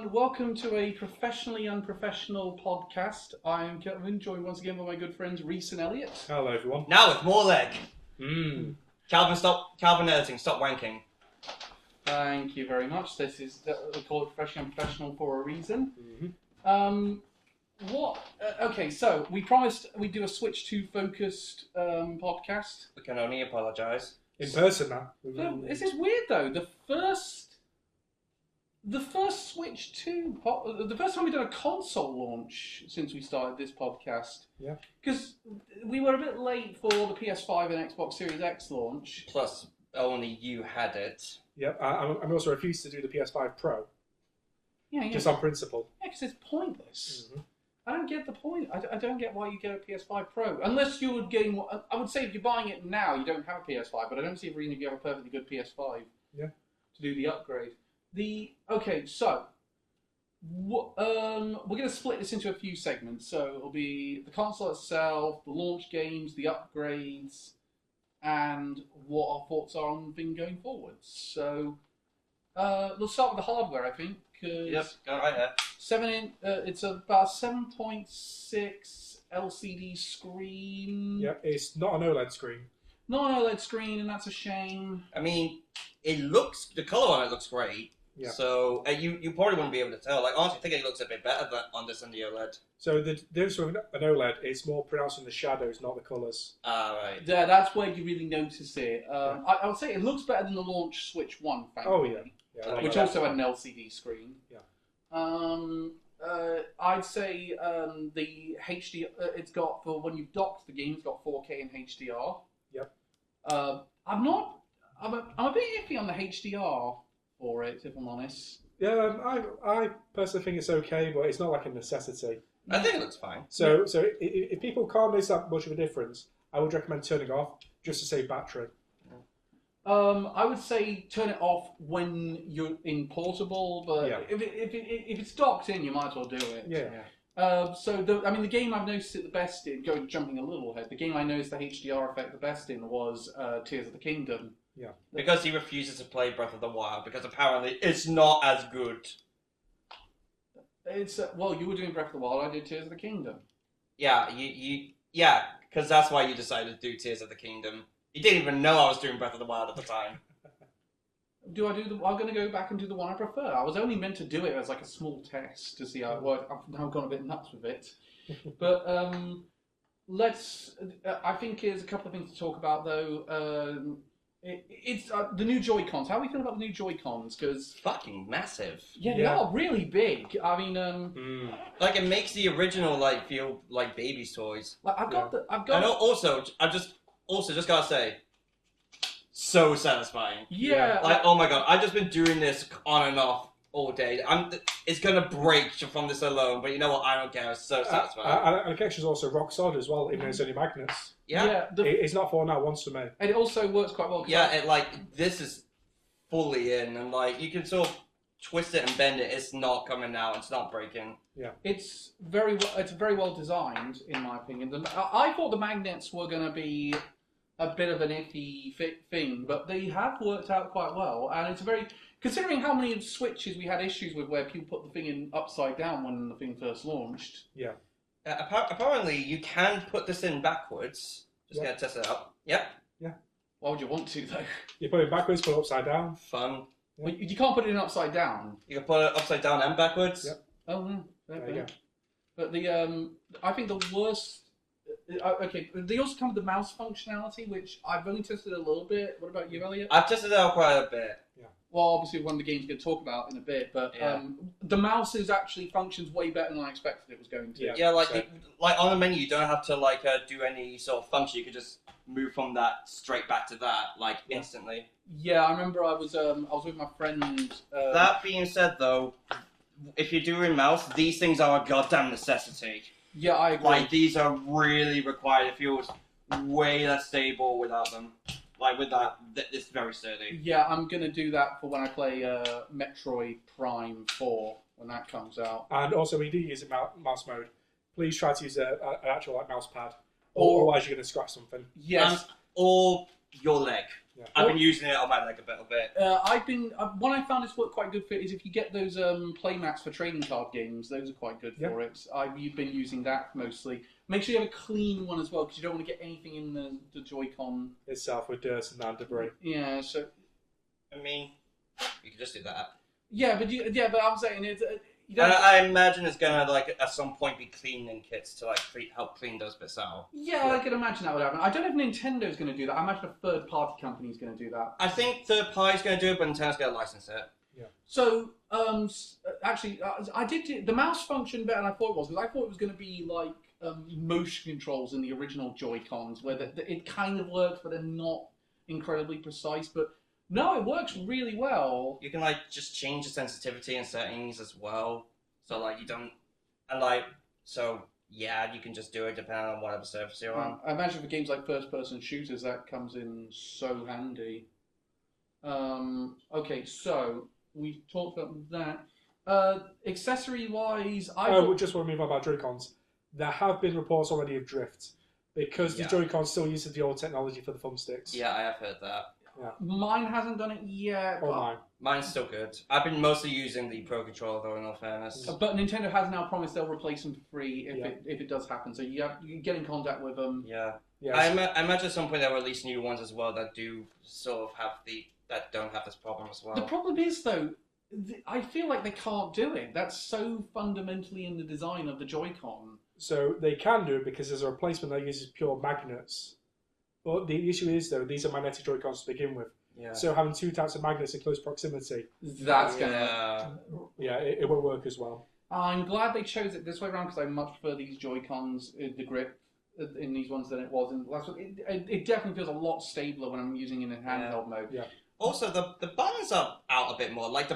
everyone. Welcome to a professionally unprofessional podcast. I'm Kevin, joined once again by my good friends Reese and Elliot. Hello, everyone. Now with more leg. Calvin Editing, stop wanking. Thank you very much. This is we call it professionally unprofessional for a reason. Okay, so we promised we'd do a Switch 2 focused podcast. We can only apologise. In person now. So, this is weird though. The first Switch 2, the first time we've done a console launch since we started this podcast. Yeah. Because we were a bit late for the PS5 and Xbox Series X launch. Plus, only you had it. Yep, I also refused to do the PS5 Pro. Yeah. Just on principle. Yeah, because it's pointless. I don't get the point. I don't get why you get a PS5 Pro. Unless you would gain... I would say if you're buying it now, you don't have a PS5, but I don't see a reason if you have a perfectly good PS5 to do the upgrade. Okay, so we're going to split this into a few segments. So it'll be the console itself, the launch games, the upgrades, and what our thoughts are on the thing going forward. So let's start with the hardware, I think. Yep, go right there. It's about 7.6 LCD screen. Yep, it's not an OLED screen. Not an OLED screen, and that's a shame. I mean, the colour on it looks great. Yeah. So you probably wouldn't be able to tell. Like, honestly, I think it looks a bit better on this than the OLED. So the difference with an OLED is more pronounced in the shadows, not the colours. Right. Yeah, that's where you really notice it. I would say it looks better than the launch Switch 1, thankfully. Oh, yeah. Which also had an LCD screen. Yeah. I'd say the HD, it's got, for when you've docked the game, it's got 4K and HDR. Yep. I'm a bit iffy on the HDR for it, if I'm honest. Yeah, I personally think it's okay, but it's not like a necessity. I think it looks fine. So if people can't notice that much of a difference, I would recommend turning off just to save battery. I would say turn it off when you're in portable, but if it's docked in, you might as well do it. Yeah. So the game I've noticed it the best in, jumping a little ahead, the game I noticed the HDR effect the best in was Tears of the Kingdom. Yeah. Because he refuses to play Breath of the Wild, because apparently it's not as good. It's well, you were doing Breath of the Wild, I did Tears of the Kingdom. Yeah, because that's why you decided to do Tears of the Kingdom. You didn't even know I was doing Breath of the Wild at the time. I'm going to go back and do the one I prefer. I was only meant to do it as like a small test to see how it worked. I've now gone a bit nuts with it. But I think there's a couple of things to talk about though. It's the new Joy-Cons. How are we feeling about the new Joy-Cons? Because fucking massive. Yeah, they are really big. I mean, like it makes the original like feel like baby's toys. Like I've got. And also, just gotta say, so satisfying. Yeah. Like, oh my god, I've just been doing this on and off all day. It's gonna break from this alone, but you know what? I don't care. It's so satisfying. And the connection's also rock solid as well, even though it's only magnets. Yeah. It's not falling out once to me. And it also works quite well. Yeah, this is fully in, and like you can sort of twist it and bend it. It's not coming out. It's not breaking. Yeah. It's very well designed, in my opinion. I thought the magnets were going to be a bit of an iffy thing, but they have worked out quite well. And it's considering how many Switches we had issues with where people put the thing in upside down when the thing first launched. Yeah. Apparently, you can put this in backwards. Just gonna test it out. Yep. Yeah. Why would you want to, though? You put it backwards, put it upside down. Fun. Well, you can't put it in upside down. You can put it upside down and backwards. Yep. Oh, no. There you go. But I think the worst... Okay, they also come with the mouse functionality, which I've only tested a little bit. What about you, Elliot? I've tested it out quite a bit. Yeah. Well, obviously one of the games we're going to talk about in a bit, but the mouse actually functions way better than I expected it was going to. Yeah, like on the menu, you don't have to do any sort of function. You can just move from that straight back to that instantly. Yeah, I remember I was with my friend. That being said, though, if you're doing mouse, these things are a goddamn necessity. Yeah, I agree. Like these are really required. It feels way less stable without them. Like with that, it's very sturdy. Yeah, I'm gonna do that for when I play Metroid Prime 4 when that comes out. And also, when you do use a mouse mode, please try to use an actual mouse pad, or otherwise you're gonna scratch something. Yes. Or your leg. Yeah. I've been using it on my leg a little bit. One I found it's quite good for is if you get those play mats for trading card games. Those are quite good for it. You've been using that mostly. Make sure you have a clean one as well because you don't want to get anything in the Joy-Con itself with dirt and debris. Yeah, so I mean, you can just do that. Yeah, but I'm saying it. I imagine it's gonna like at some point be cleaning kits to like help clean those bits out. Yeah, I can imagine that would happen. I don't know if Nintendo's going to do that. I imagine a third-party company is going to do that. I think third party's going to do it, but Nintendo's going to license it. Yeah. So, actually, I did the mouse function better than I thought it was because I thought it was going to be like motion controls in the original Joy-Cons, where it kind of works, but they're not incredibly precise. But no, it works really well. You can like just change the sensitivity and settings as well, so like you don't, and like so yeah, you can just do it depending on whatever surface you're on. I imagine for games like first-person shooters, that comes in so handy. Okay, so we talked about that. Accessory-wise, just want to move on about Joy-Cons. There have been reports already of drift because the Joy-Con still uses the old technology for the thumbsticks. Yeah, I have heard that. Yeah. Mine hasn't done it yet. Mine's still good. I've been mostly using the Pro Controller though, in all fairness. But Nintendo has now promised they'll replace them for free if it does happen. So you can get in contact with them. Yeah. Yes. I imagine at some point they'll release new ones as well that do sort of have that don't have this problem as well. The problem is though, I feel like they can't do it. That's so fundamentally in the design of the Joy-Con. So they can do it because there's a replacement that uses pure magnets. But the issue is, though, these are magnetic Joy-Cons to begin with. Yeah. So having two types of magnets in close proximity, that's gonna... Yeah, it won't work as well. I'm glad they chose it this way around because I much prefer these Joy-Cons, the grip in these ones than it was in the last one. It definitely feels a lot stabler when I'm using it in handheld mode. Yeah. Also, the buttons are out a bit more. Like the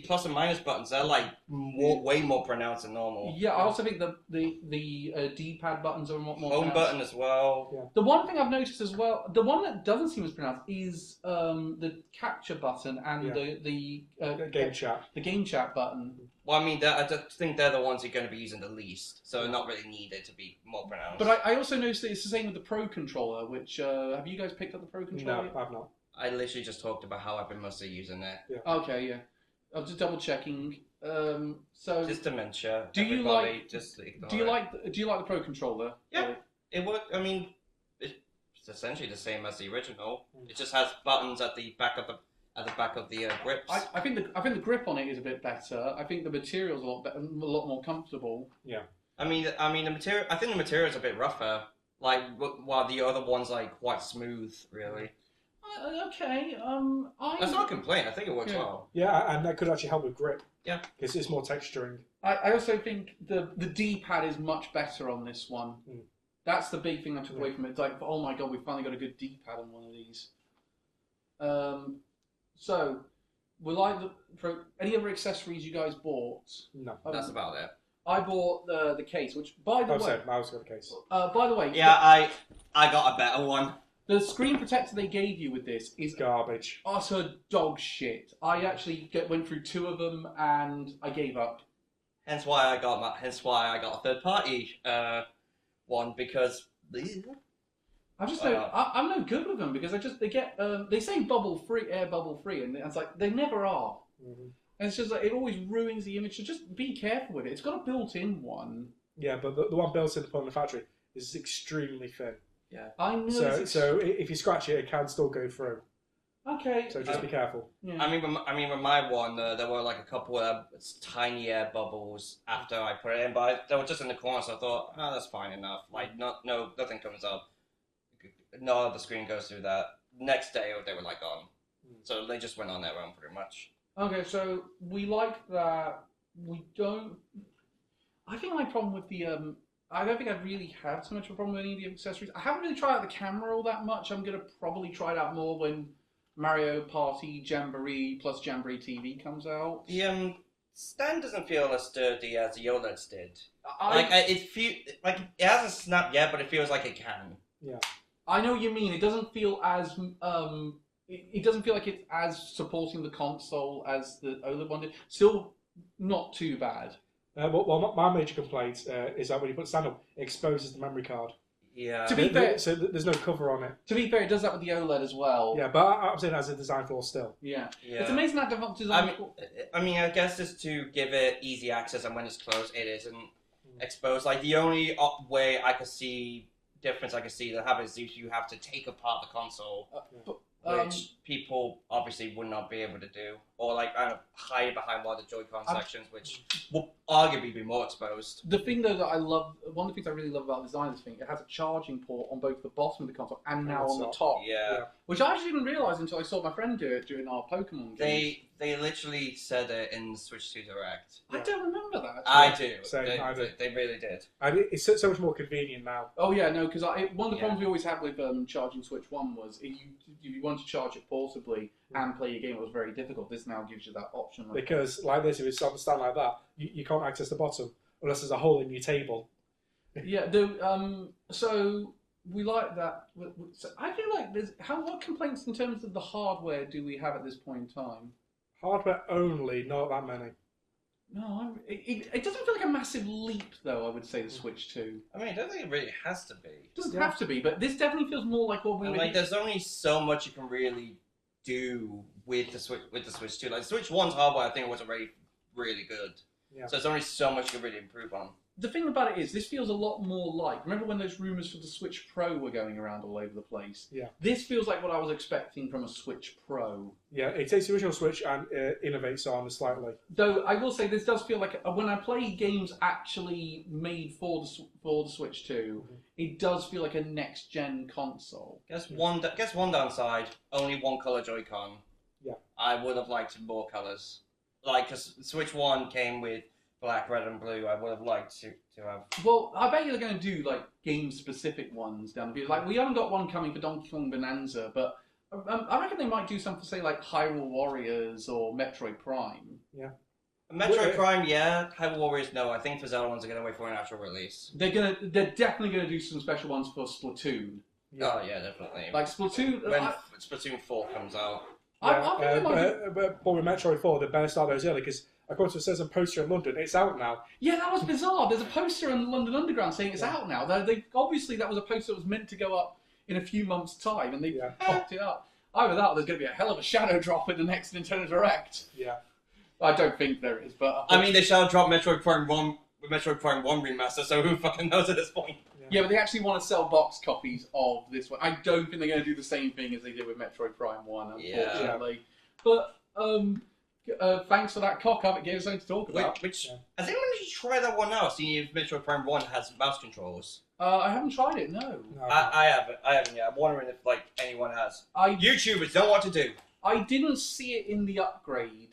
plus and minus buttons, they're like way more pronounced than normal. Yeah, I also think the D-pad buttons are more home button as well. Yeah. The one thing I've noticed as well, the one that doesn't seem as pronounced is the capture button and the game chat. The game chat button. Well, I mean, I think they're the ones you're going to be using the least, so they're not really needed to be more pronounced. But I also noticed that it's the same with the Pro Controller, which, have you guys picked up the Pro Controller? No, I've not. I literally just talked about how I've been mostly using it. Yeah. Okay, yeah. I was just double checking. So just dementia. Do you like the Pro Controller? Yeah, it worked. I mean, it's essentially the same as the original. It just has buttons at the back of the grips. I think the grip on it is a bit better. I think the material's a lot better, a lot more comfortable. Yeah. I mean the material. I think the material's a bit rougher. Like while the other one's like quite smooth, really. Okay. That's not a complaint. I think it works well. Yeah, and that could actually help with grip. Yeah. Because it's more texturing. I also think the D-pad is much better on this one. That's the big thing I took away from it. It's like, oh my god, we finally got a good D-pad on one of these. So, any other accessories you guys bought? No. That's about it. I bought the case, which by the way, I was got a case. By the way, yeah, I got a better one. The screen protector they gave you with this is garbage. Utter dog shit. I actually went through 2 of them and I gave up. Hence why I got a third party one because I'm no good with them because they say air bubble free, and it's like they never are. Mm-hmm. And it's just like it always ruins the image. So just be careful with it. It's got a built-in one. Yeah, but the one built in the factory is extremely thin. Yeah, I know. So if you scratch it, it can still go through. Okay. So just be careful. Yeah. I mean, with my one, there were like a couple of tiny air bubbles after I put it in, but they were just in the corner, so I thought, oh, that's fine enough. Like, nothing comes up. No, the screen goes through that. Next day, they were like gone. So they just went on their own pretty much. Okay, so we like that. We don't. I think my problem with the I don't think I really have so much of a problem with any of the accessories. I haven't really tried out the camera all that much. I'm going to probably try it out more when Mario Party Jamboree plus Jamboree TV comes out. The stand doesn't feel as sturdy as the OLEDs did. It hasn't snapped yet, but it feels like it can. Yeah. I know what you mean. It doesn't feel as it doesn't feel like it's as supporting the console as the OLED one did. Still not too bad. Well, my major complaint is that when you put the stand up, it exposes the memory card. Yeah. To be fair, So there's no cover on it. To be fair, it does that with the OLED as well. Yeah, but I'm saying as a design flaw still. Yeah. Yeah. It's amazing that design. I mean, I guess just to give it easy access, and when it's closed, it isn't exposed. Like the only way I could see difference I could see that happens is if you have to take apart the console, which people obviously would not be able to do, or like hide behind one of the Joy-Con sections, which will arguably be more exposed. The thing though that I love, one of the things I really love about the design of this thing, it has a charging port on both the bottom of the console and now on the top. Yeah. Which I actually didn't realise until I saw my friend do it during our Pokemon game. They literally said it in the Switch 2 Direct. I don't remember that. I do. I do. They really did. And it's so much more convenient now. Oh yeah, no, because one of the problems we always had with charging Switch 1 was if you want to charge it portably and play your game, it was very difficult. This now gives you that option. Because like this, if it's on the stand like that, you can't access the bottom unless there's a hole in your table. Yeah, so we like that. So I feel like what complaints in terms of the hardware do we have at this point in time? Hardware only, not that many. No, it doesn't feel like a massive leap, though, I would say, the Switch 2. I mean, I don't think it really has to be. It doesn't have to be, but this definitely feels more like what we were... Like, there's only so much you can really do with the Switch 2. Like, the Switch 1's hardware, I think, was already really good. Yeah. So there's only so much you can really improve on. The thing about it is, this feels a lot more like... Remember when those rumours for the Switch Pro were going around all over the place? Yeah. This feels like what I was expecting from a Switch Pro. Yeah, it takes the original Switch and innovates on it slightly. Though, I will say, this does feel like... When I play games actually made for the Switch 2, it does feel like a next-gen console. Guess one downside, only one colour Joy-Con. Yeah. I would have liked more colours. Like, because Switch 1 came with black, red, and blue. I would have liked to have. Well, I bet you're going to do like game-specific ones down the future. Like we haven't got one coming for Donkey Kong Bonanza, but I reckon they might do something for say like Hyrule Warriors or Metroid Prime. Yeah. Metroid Prime, yeah. Hyrule Warriors, no. I think for Zelda ones are going to wait for an actual release. They're definitely going to do some special ones for Splatoon. Yeah. Oh yeah, definitely. Like Splatoon. When Splatoon 4 comes out. But with Metroid 4, they better start those early because. According to it says a poster in London, it's out now. Yeah, that was bizarre. There's a poster in London Underground saying it's out now. Obviously, that was a poster that was meant to go up in a few months' time, and they popped it up. Either that or there's going to be a hell of a shadow drop in the next Nintendo Direct. Yeah. I don't think there is, but... I mean, they shall drop Metroid Prime 1 with Metroid Prime 1 remaster, so who fucking knows at this point? Yeah, but they actually want to sell box copies of this one. I don't think they're going to do the same thing as they did with Metroid Prime 1, unfortunately. Yeah. But, thanks for that cock-up. It gave us something to talk about. Has anyone actually tried that one now? Seeing if Metroid Prime 1 has mouse controls. I haven't tried it, no. I haven't yet. I'm wondering if anyone has. YouTubers don't know what to do. I didn't see it in the upgrade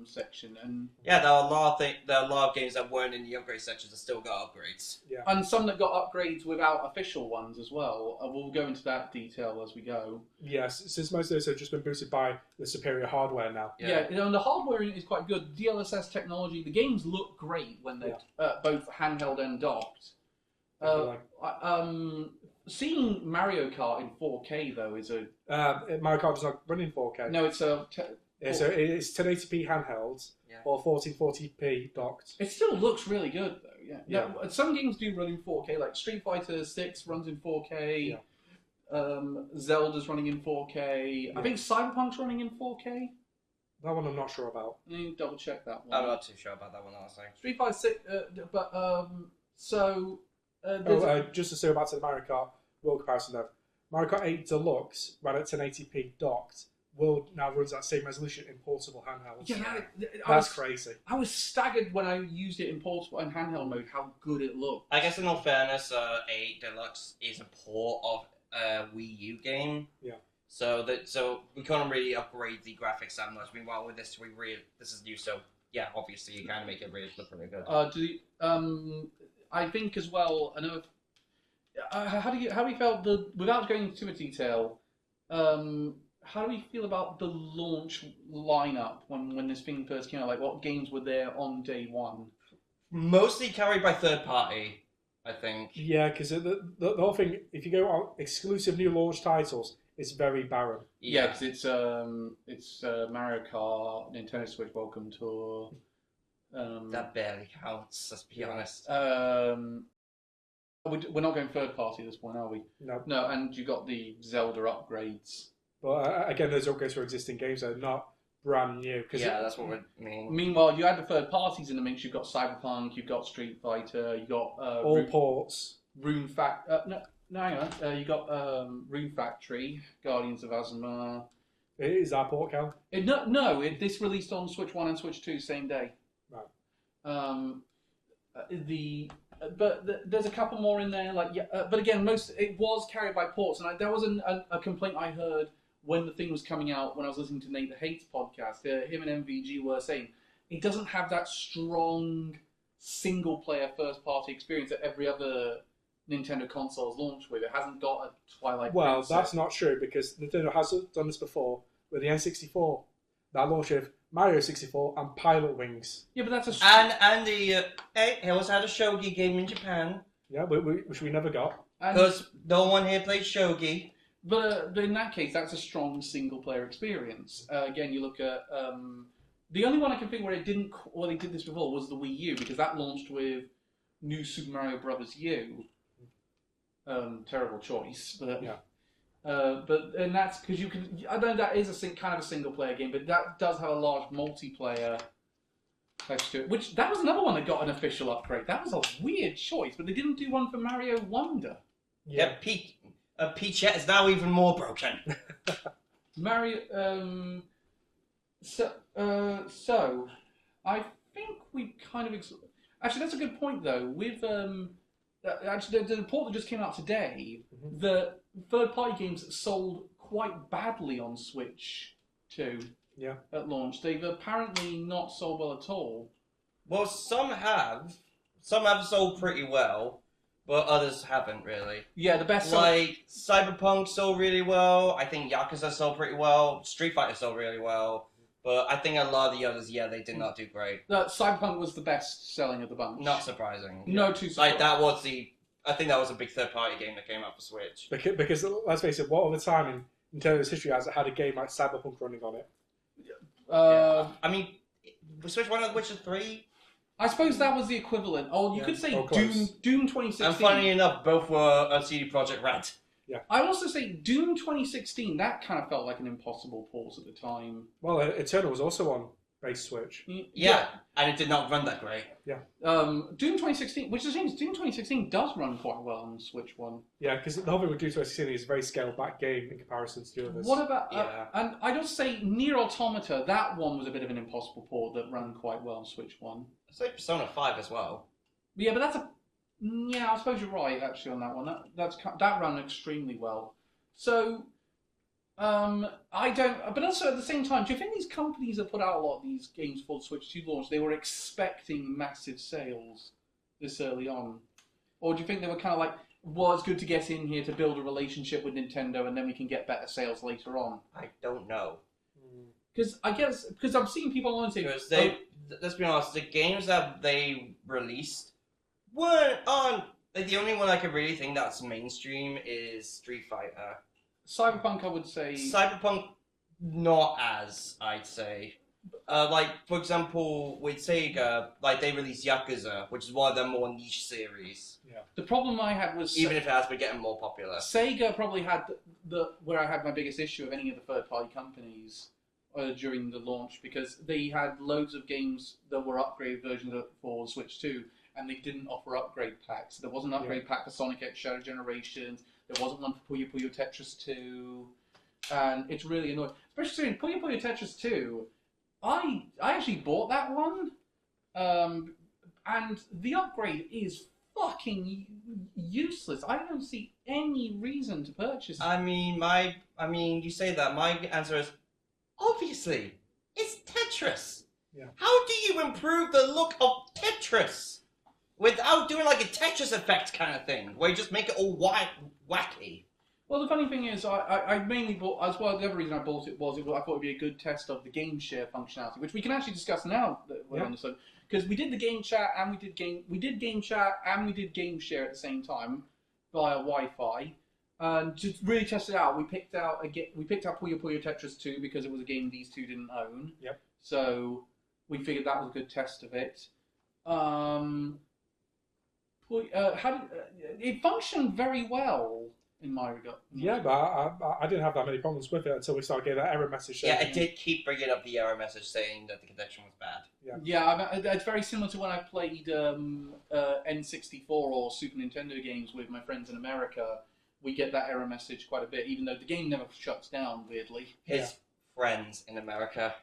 section, and yeah, there are a lot of games that weren't in the upgrade sections that still got upgrades. Yeah, and some that got upgrades without official ones as well. We'll go into that detail as we go. Yes, since most of those have just been boosted by the superior hardware now. Yeah, and the hardware is quite good. DLSS technology. The games look great when they're both handheld and docked. Seeing Mario Kart in 4K though is a Mario Kart does not run in 4K. No, it's a. So it's 1080p handheld or 1440p docked. It still looks really good though. Yeah. Now, some games do run in 4K, like Street Fighter 6 runs in 4K. Yeah. Zelda's running in 4K. Yeah. I think Cyberpunk's running in 4K. That one I'm not sure about. You need to double check that one. I'm not too sure about that one, honestly. Street Fighter 6, just to say back to the Mario Kart World comparison though, Mario Kart 8 Deluxe ran at 1080p docked. World now runs that same resolution in portable handhelds. Yeah, that's crazy. I was staggered when I used it in portable and handheld mode how good it looked. I guess in all fairness, 8 Deluxe is a port of a Wii U game. Yeah. So we can't really upgrade the graphics that much. Meanwhile, with this, this is new, so yeah, obviously you can make it really look really good. I think as well another. How do you felt without going into too much detail? How do we feel about the launch lineup when this thing first came out? Like, what games were there on day one? Mostly carried by third party, I think. Yeah, because the whole thing, if you go on exclusive new launch titles, it's very barren. Yeah, because it's Mario Kart, Nintendo Switch Welcome Tour. That barely counts. Let's be honest. We're not going third party at this point, are we? No. No, and you got the Zelda upgrades. But again, those upgrades for existing games are not brand new. Yeah, that's what we mean. Meanwhile, you had the third parties in the mix. You've got Cyberpunk, you've got Street Fighter, you've got all ports. Rune hang on. You got Rune Factory, Guardians of Azumar. It is that port, Cal? This released on Switch 1 and Switch 2 same day. Right. There's a couple more in there. But again, it was carried by ports, and there was a complaint I heard when the thing was coming out when I was listening to Nate the Hates podcast. Him and MVG were saying it doesn't have that strong single player first party experience that every other Nintendo console is launched with. It hasn't got a Twilight Princess. That's not true because Nintendo has done this before with the N64. That launched with Mario 64 and Pilot Wings. Yeah, but that's a... And the... he also had a shogi game in Japan. Yeah, which we never got. Because no one here played shogi. But in that case, that's a strong single-player experience. Again, you look at... the only one I can think where they did this before was the Wii U, because that launched with New Super Mario Bros. U. Terrible choice, but... Yeah. And that's because you can. I know that is kind of a single player game, but that does have a large multiplayer touch to it. Which that was another one that got an official upgrade. That was a weird choice, but they didn't do one for Mario Wonder. Yeah, Peachette is now even more broken. Mario. So I think we kind of actually that's a good point though. With actually the report that just came out today, the third-party games sold quite badly on Switch 2 at launch. They've apparently not sold well at all. Well, some have. Some have sold pretty well, but others haven't really. Yeah, the best like Cyberpunk sold really well. I think Yakuza sold pretty well. Street Fighter sold really well. But I think a lot of the others, they did not do great. Cyberpunk was the best selling of the bunch. Not surprising. No, too surprising. I think that was a big third-party game that came out for Switch. Because let's face it, what other time in Nintendo's history has it had a game like Cyberpunk running on it? I mean, Switch 1 and Witcher 3? I suppose that was the equivalent. Oh, you could say Doom 2016. And funny enough, both were a CD Projekt Red. Yeah. I also say Doom 2016, that kind of felt like an impossible pause at the time. Well, Eternal was also on base Switch. Yeah, and it did not run that great. Yeah. Doom 2016, which is the thing, Doom 2016 does run quite well on Switch 1. Yeah, because the whole thing with Doom 2016 is a very scaled back game in comparison to the others. What about, and I just say Nier Automata, that one was a bit of an impossible port that ran quite well on Switch 1. I'd say Persona 5 as well. Yeah, but that's I suppose you're right actually on that one. That ran extremely well. So, I don't. But also at the same time, do you think these companies that put out a lot of these games for the Switch 2 launch, they were expecting massive sales this early on, or do you think they were kind of like, well, it's good to get in here to build a relationship with Nintendo, and then we can get better sales later on? I don't know. Because I've seen people online say, let's be honest, the games that they released weren't on. Like, the only one I could really think that's mainstream is Street Fighter. Cyberpunk, I would say. Cyberpunk, not as, I'd say. Like, for example, with Sega, like, they released Yakuza, which is one of their more niche series. Yeah. The problem I had was... Even if it has been getting more popular. Sega probably had where I had my biggest issue of any of the third-party companies during the launch, because they had loads of games that were upgraded versions for Switch 2, and they didn't offer upgrade packs. There wasn't an upgrade pack for Sonic X Shadow Generations. There wasn't one for Puyo Puyo Tetris 2. And it's really annoying. Especially in Puyo Puyo Tetris 2, I actually bought that one. And the upgrade is fucking useless. I don't see any reason to purchase it. I mean, you say that. My answer is, obviously, it's Tetris. Yeah. How do you improve the look of Tetris without doing like a Tetris effect kind of thing, where you just make it all wacky? Well, the funny thing is, I mainly bought, as well, the other reason I bought it was I thought it would be a good test of the game share functionality, which we can actually discuss now that we're on the side. Because we did the game chat and we did game chat and we did game share at the same time via Wi-Fi. And to really test it out, we picked out Puyo Puyo Tetris 2 because it was a game these two didn't own. Yep. So we figured that was a good test of it. Puyo Well, it functioned very well in my regard. Yeah, but I didn't have that many problems with it until we started getting that error message. Yeah, it did keep bringing up the error message saying that the connection was bad. Yeah, it's very similar to when I played N64 or Super Nintendo games with my friends in America. We get that error message quite a bit, even though the game never shuts down, weirdly. His friends in America.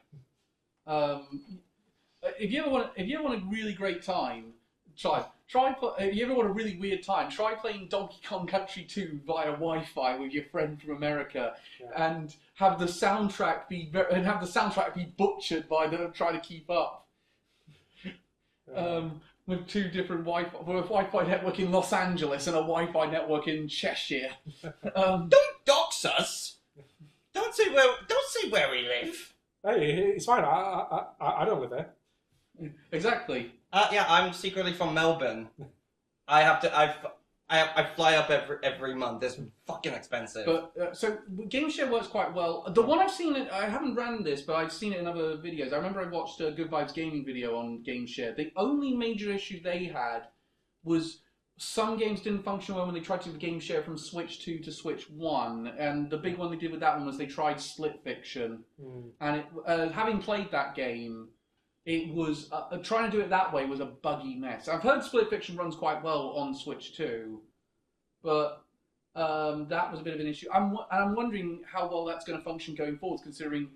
If you ever want a really great time, if you ever want a really weird time, try playing Donkey Kong Country 2 via Wi-Fi with your friend from America, and have the soundtrack be butchered by trying to keep up. With two different Wi-Fi network in Los Angeles and a Wi-Fi network in Cheshire. Don't dox us. Don't say where we live. Hey, it's fine. I don't live there. Exactly. Yeah, I'm secretly from Melbourne. I fly up every month. It's fucking expensive. But so GameShare works quite well. The one I've seen it, I haven't ran this, but I've seen it in other videos. I remember I watched a Good Vibes Gaming video on GameShare. The only major issue they had was some games didn't function well when they tried to do the GameShare from Switch 2 to Switch 1, and the big one they did with that one was they tried Split Fiction, and having played that game. It was trying to do it that way was a buggy mess. I've heard Split Fiction runs quite well on Switch 2, but that was a bit of an issue. I'm wondering how well that's going to function going forward, considering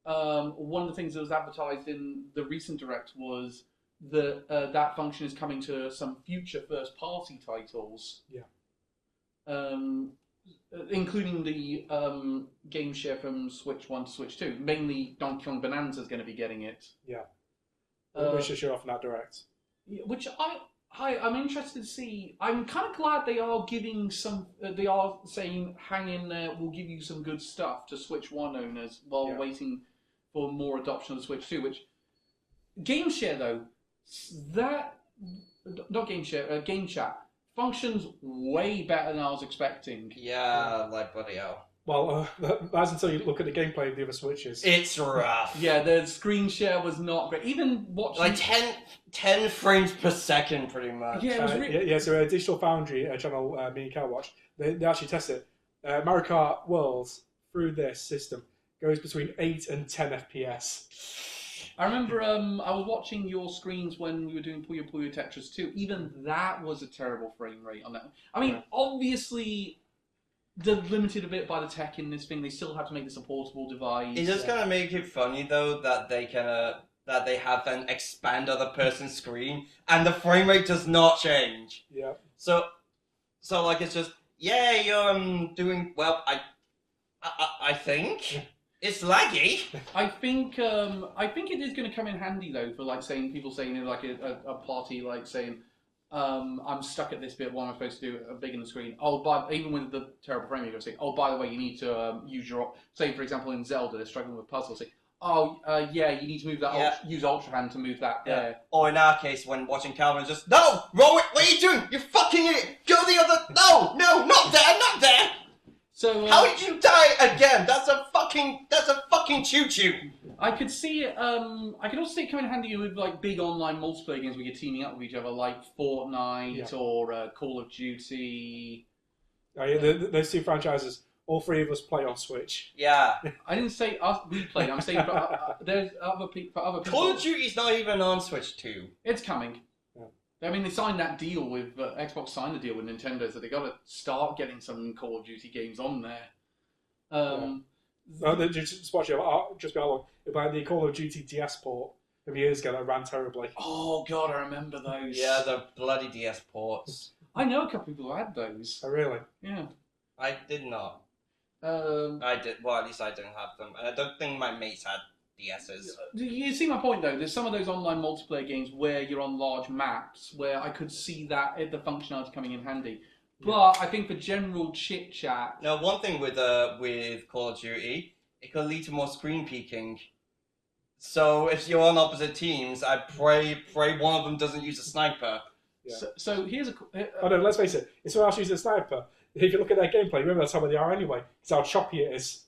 one of the things that was advertised in the recent Direct was that that function is coming to some future first-party titles. Yeah. Including the game share from Switch 1 to Switch 2. Mainly Donkey Kong Bonanza is going to be getting it. Yeah. We should show off in that Direct. Which I'm interested to see. I'm kind of glad they are giving some. They are saying, "Hang in there, we'll give you some good stuff" to Switch 1 owners while waiting for more adoption of the Switch 2. Which Game Share though, that not Game Share, Game Chat functions way better than I was expecting. Yeah, like bloody hell. Well, that's until you look at the gameplay of the other Switches. It's rough. Yeah, the screen share was not great. Even watching... Like 10 frames per second, pretty much. Yeah, it was so Digital Foundry, channel me and Cal watch, they actually test it. Mario Kart Worlds, through this system, goes between 8 and 10 FPS. I remember I was watching your screens when you were doing Puyo Puyo Tetris 2. Even that was a terrible frame rate on that. I mean, obviously... They're limited a bit by the tech in this thing. They still have to make this a portable device. It does kind of make it funny though that they have an expand other person's screen and the frame rate does not change. Yeah. So like it's just you're doing well. I think it's laggy. I think it is going to come in handy though for like people saying in like a party like saying. I'm stuck at this bit. What am I supposed to do? Big in the screen. Even with the terrible frame, you're going to say, by the way, you need to use your... Say, for example, in Zelda, they're struggling with puzzles. Say, you need to move that... use Ultra Hand to move that there. Or in our case, when watching Calvin, just, no! Roll it! What are you doing? You fucking idiot! Go the other... No! Not there! So, how did you die again? That's a fucking choo-choo! I could see it. I could also see it coming in handy with like big online multiplayer games where you're teaming up with each other, like Fortnite or Call of Duty. Oh, yeah, those two franchises, all three of us play on Switch. Yeah. I didn't say us. We played. I'm saying there's other people. Call of Duty's not even on Switch 2. It's coming. Yeah. I mean, they signed that deal with Xbox. Signed the deal with Nintendo, so they got to start getting some Call of Duty games on there. Just watch it. Just be how long. About the Call of Duty DS port from years ago that ran terribly. Oh god, I remember those. Yeah, the bloody DS ports. I know a couple of people who had those. Oh really? Yeah. I did not. I did. Well, at least I didn't have them, and I don't think my mates had DSs. You see my point though. There's some of those online multiplayer games where you're on large maps where I could see that the functionality coming in handy. But I think for general chit chat. Now, one thing with Call of Duty, it could lead to more screen peeking. So if you're on opposite teams, I pray one of them doesn't use a sniper. Yeah. So here's a. Oh no, let's face it. If someone else uses a sniper, if you look at their gameplay, remember that's how they are anyway. It's how choppy it is.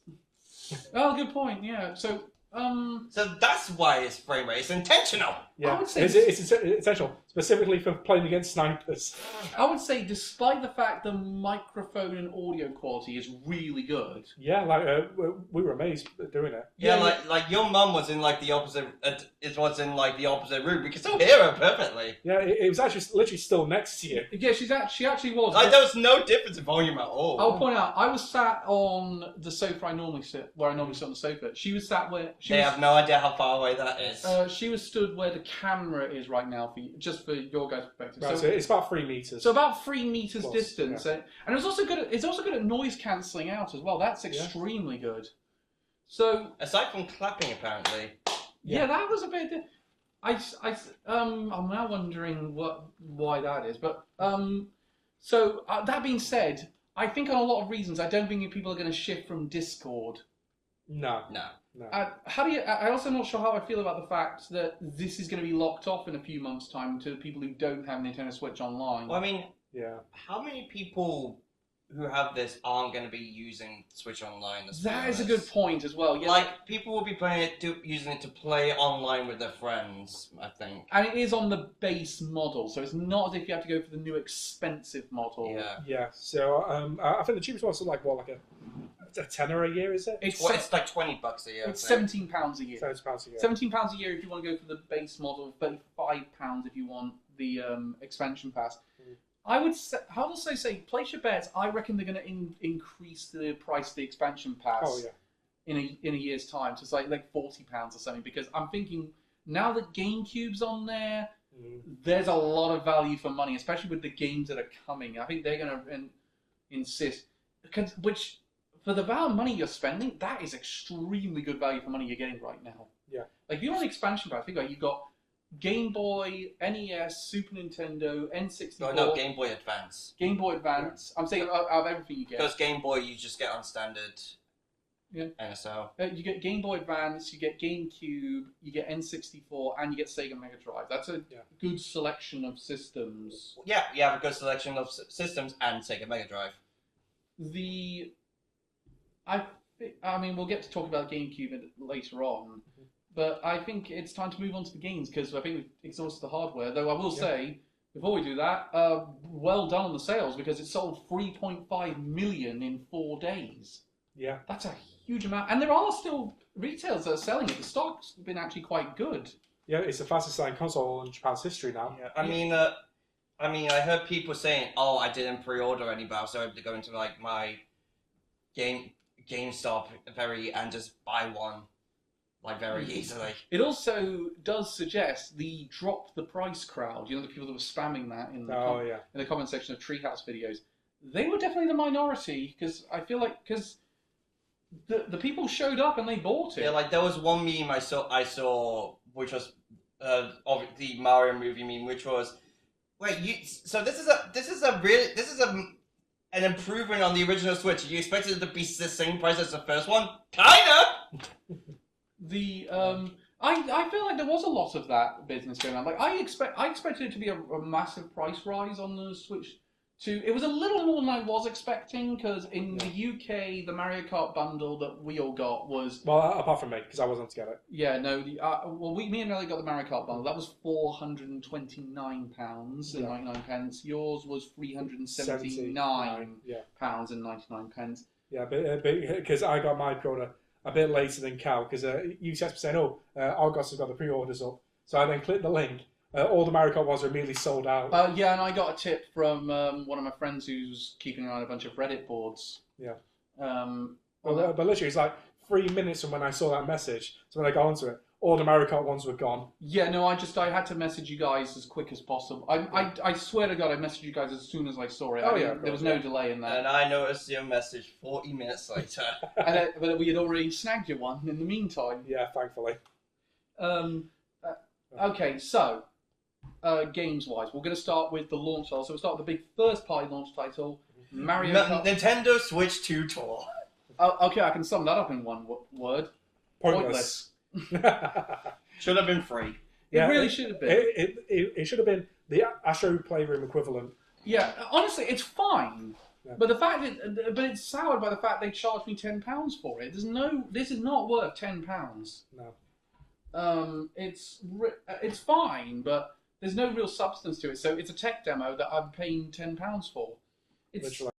Oh, good point. Yeah. So that's why it's frame rate. It's intentional. Yeah, I would say it's essential, specifically for playing against snipers. I would say, despite the fact the microphone and audio quality is really good. Yeah, like we were amazed at doing it. Yeah, like your mum was in like the opposite. It was in like the opposite room. We could still hear her perfectly. Yeah, it was actually literally still next to you. Yeah, she actually was. Like there was no difference in volume at all. I'll point out, I was sat on the sofa I normally sit on the sofa. She was sat where They have no idea how far away that is. She was stood where the camera is right now, just for your guys' perspective. Right, so it's about 3 meters. So about 3 meters Plus, distance, yeah. and it's also good at noise cancelling out as well. That's extremely good. So aside from clapping, apparently. Yeah, that was a bit. I'm now wondering why that is, but so that being said, I think on a lot of reasons, I don't think people are going to shift from Discord. No. I'm also not sure how I feel about the fact that this is going to be locked off in a few months' time to people who don't have Nintendo Switch Online. Well, I mean, how many people who have this aren't going to be using Switch Online? That is a good point as well. Yeah, like people will be playing it, using it to play online with their friends, I think. And it is on the base model, so it's not as if you have to go for the new expensive model. Yeah. Yeah. So I think the cheapest one's like a tenner a year, is it? It's like $20 a year. It's £17 a year. £17 a year. £17 a year if you want to go for the base model, £35 if you want the expansion pass. I would also say, place your bets. I reckon they're going to increase the price of the expansion pass. Oh yeah. In a year's time, so it's like £40 or something. Because I'm thinking now that GameCube's on there, there's a lot of value for money, especially with the games that are coming. I think they're going to insist, which for the amount of money you're spending, that is extremely good value for money you're getting right now. Yeah. Like if you want an expansion pass, think about it, you've got Game Boy, NES, Super Nintendo, N64. No, Game Boy Advance. Game Boy Advance. I'm saying out of everything you get. Because Game Boy, you just get on standard NSL. You get Game Boy Advance, you get GameCube, you get N64, and you get Sega Mega Drive. That's a good selection of systems. Yeah, you have a good selection of systems and Sega Mega Drive. I mean, we'll get to talk about GameCube later on. But I think it's time to move on to the games because I think we've exhausted the hardware. Though I will say, before we do that, well done on the sales because it sold 3.5 million in 4 days. Yeah. That's a huge amount. And there are still retailers that are selling it. The stock's been actually quite good. Yeah, it's the fastest selling console in Japan's history now. Yeah. I mean, I heard people saying, "Oh, I didn't pre-order any, but I was able to go into like my GameStop and just buy one." Like very easily. It also does suggest the drop the price crowd. You know, the people that were spamming that in the comment section of Treehouse videos. They were definitely the minority because I feel like the people showed up and they bought it. Yeah, like there was one meme I saw which was of the Mario movie meme, which was so this is an improvement on the original Switch. You expected it to be the same price as the first one? Kinda. I feel like there was a lot of that business going on. Like I expected it to be a massive price rise on the Switch. It was a little more than I was expecting because in the UK the Mario Kart bundle that we all got was apart from me because I wasn't to get it. Yeah, no. Me and Ellie got the Mario Kart bundle. That was £429 and 99 pence. Yours was £379 pounds and 99 pence. Yeah, but because I got my pre-order a bit later than Cal, because you kept saying, Argos has got the pre-orders up. So I then clicked the link. All the Mario Kart ones are immediately sold out. Yeah, and I got a tip from one of my friends who's keeping an eye on a bunch of Reddit boards. Yeah. But literally, it's like 3 minutes from when I saw that message. So when I got onto it, all the Mario Kart ones were gone. Yeah, no, I had to message you guys as quick as possible. I swear to God, I messaged you guys as soon as I saw it. There was no delay in that. And I noticed your message 40 minutes later. But we had already snagged you one in the meantime. Yeah, thankfully. Okay, so games-wise, we're going to start with the launch title. So we'll start with the big first-party launch title, Mario Kart. Nintendo Switch 2 Tour. Okay, I can sum that up in one word. Pointless. Should have been free. It really should have been. It should have been the Astro Playroom equivalent. Yeah, honestly, it's fine. Yeah. But but it's soured by the fact they charged me £10 for it. This is not worth £10. No. It's fine, but there's no real substance to it. So it's a tech demo that I'm paying £10 for. It's Literally.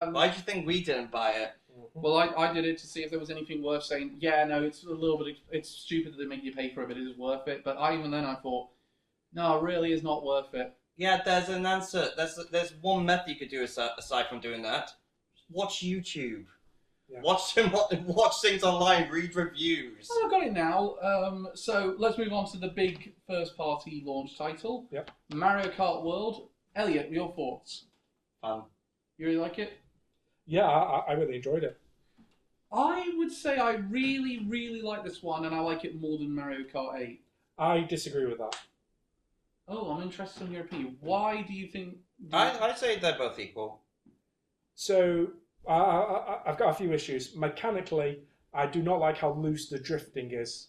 Why do you think we didn't buy it? Well, I did it to see if there was anything worth saying. Yeah, no, it's a little bit. It's stupid that they make you pay for it, but it is worth it. But even then, I thought, no, it really is not worth it. Yeah, there's an answer. There's one method you could do aside from doing that. Watch YouTube. Yeah. Watch things online. Read reviews. Well, I've got it now. So let's move on to the big first-party launch title. Yep. Mario Kart World. Elliot, your thoughts? Fun. You really like it? Yeah, I really enjoyed it. I would say I really, really like this one, and I like it more than Mario Kart 8. I disagree with that. Oh, I'm interested in your opinion. Why do you think... I'd say they're both equal. So, I've got a few issues. Mechanically, I do not like how loose the drifting is.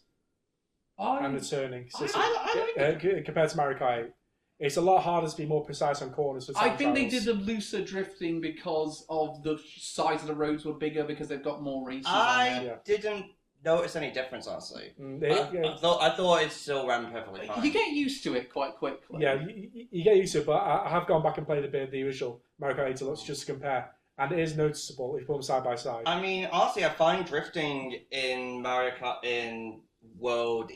And the turning. I like it. Compared to Mario Kart 8. It's a lot harder to be more precise on corners. For I think they travels. did the looser drifting because of the size of the roads were bigger because they've got more races on there. I didn't notice any difference, honestly. I thought it still ran perfectly fine. You get used to it quite quickly. Yeah, you get used to it, but I have gone back and played a bit of the original Mario Kart 8 Deluxe just to compare, and it is noticeable if you put them side by side. I mean, honestly, I find drifting in Mario Kart in World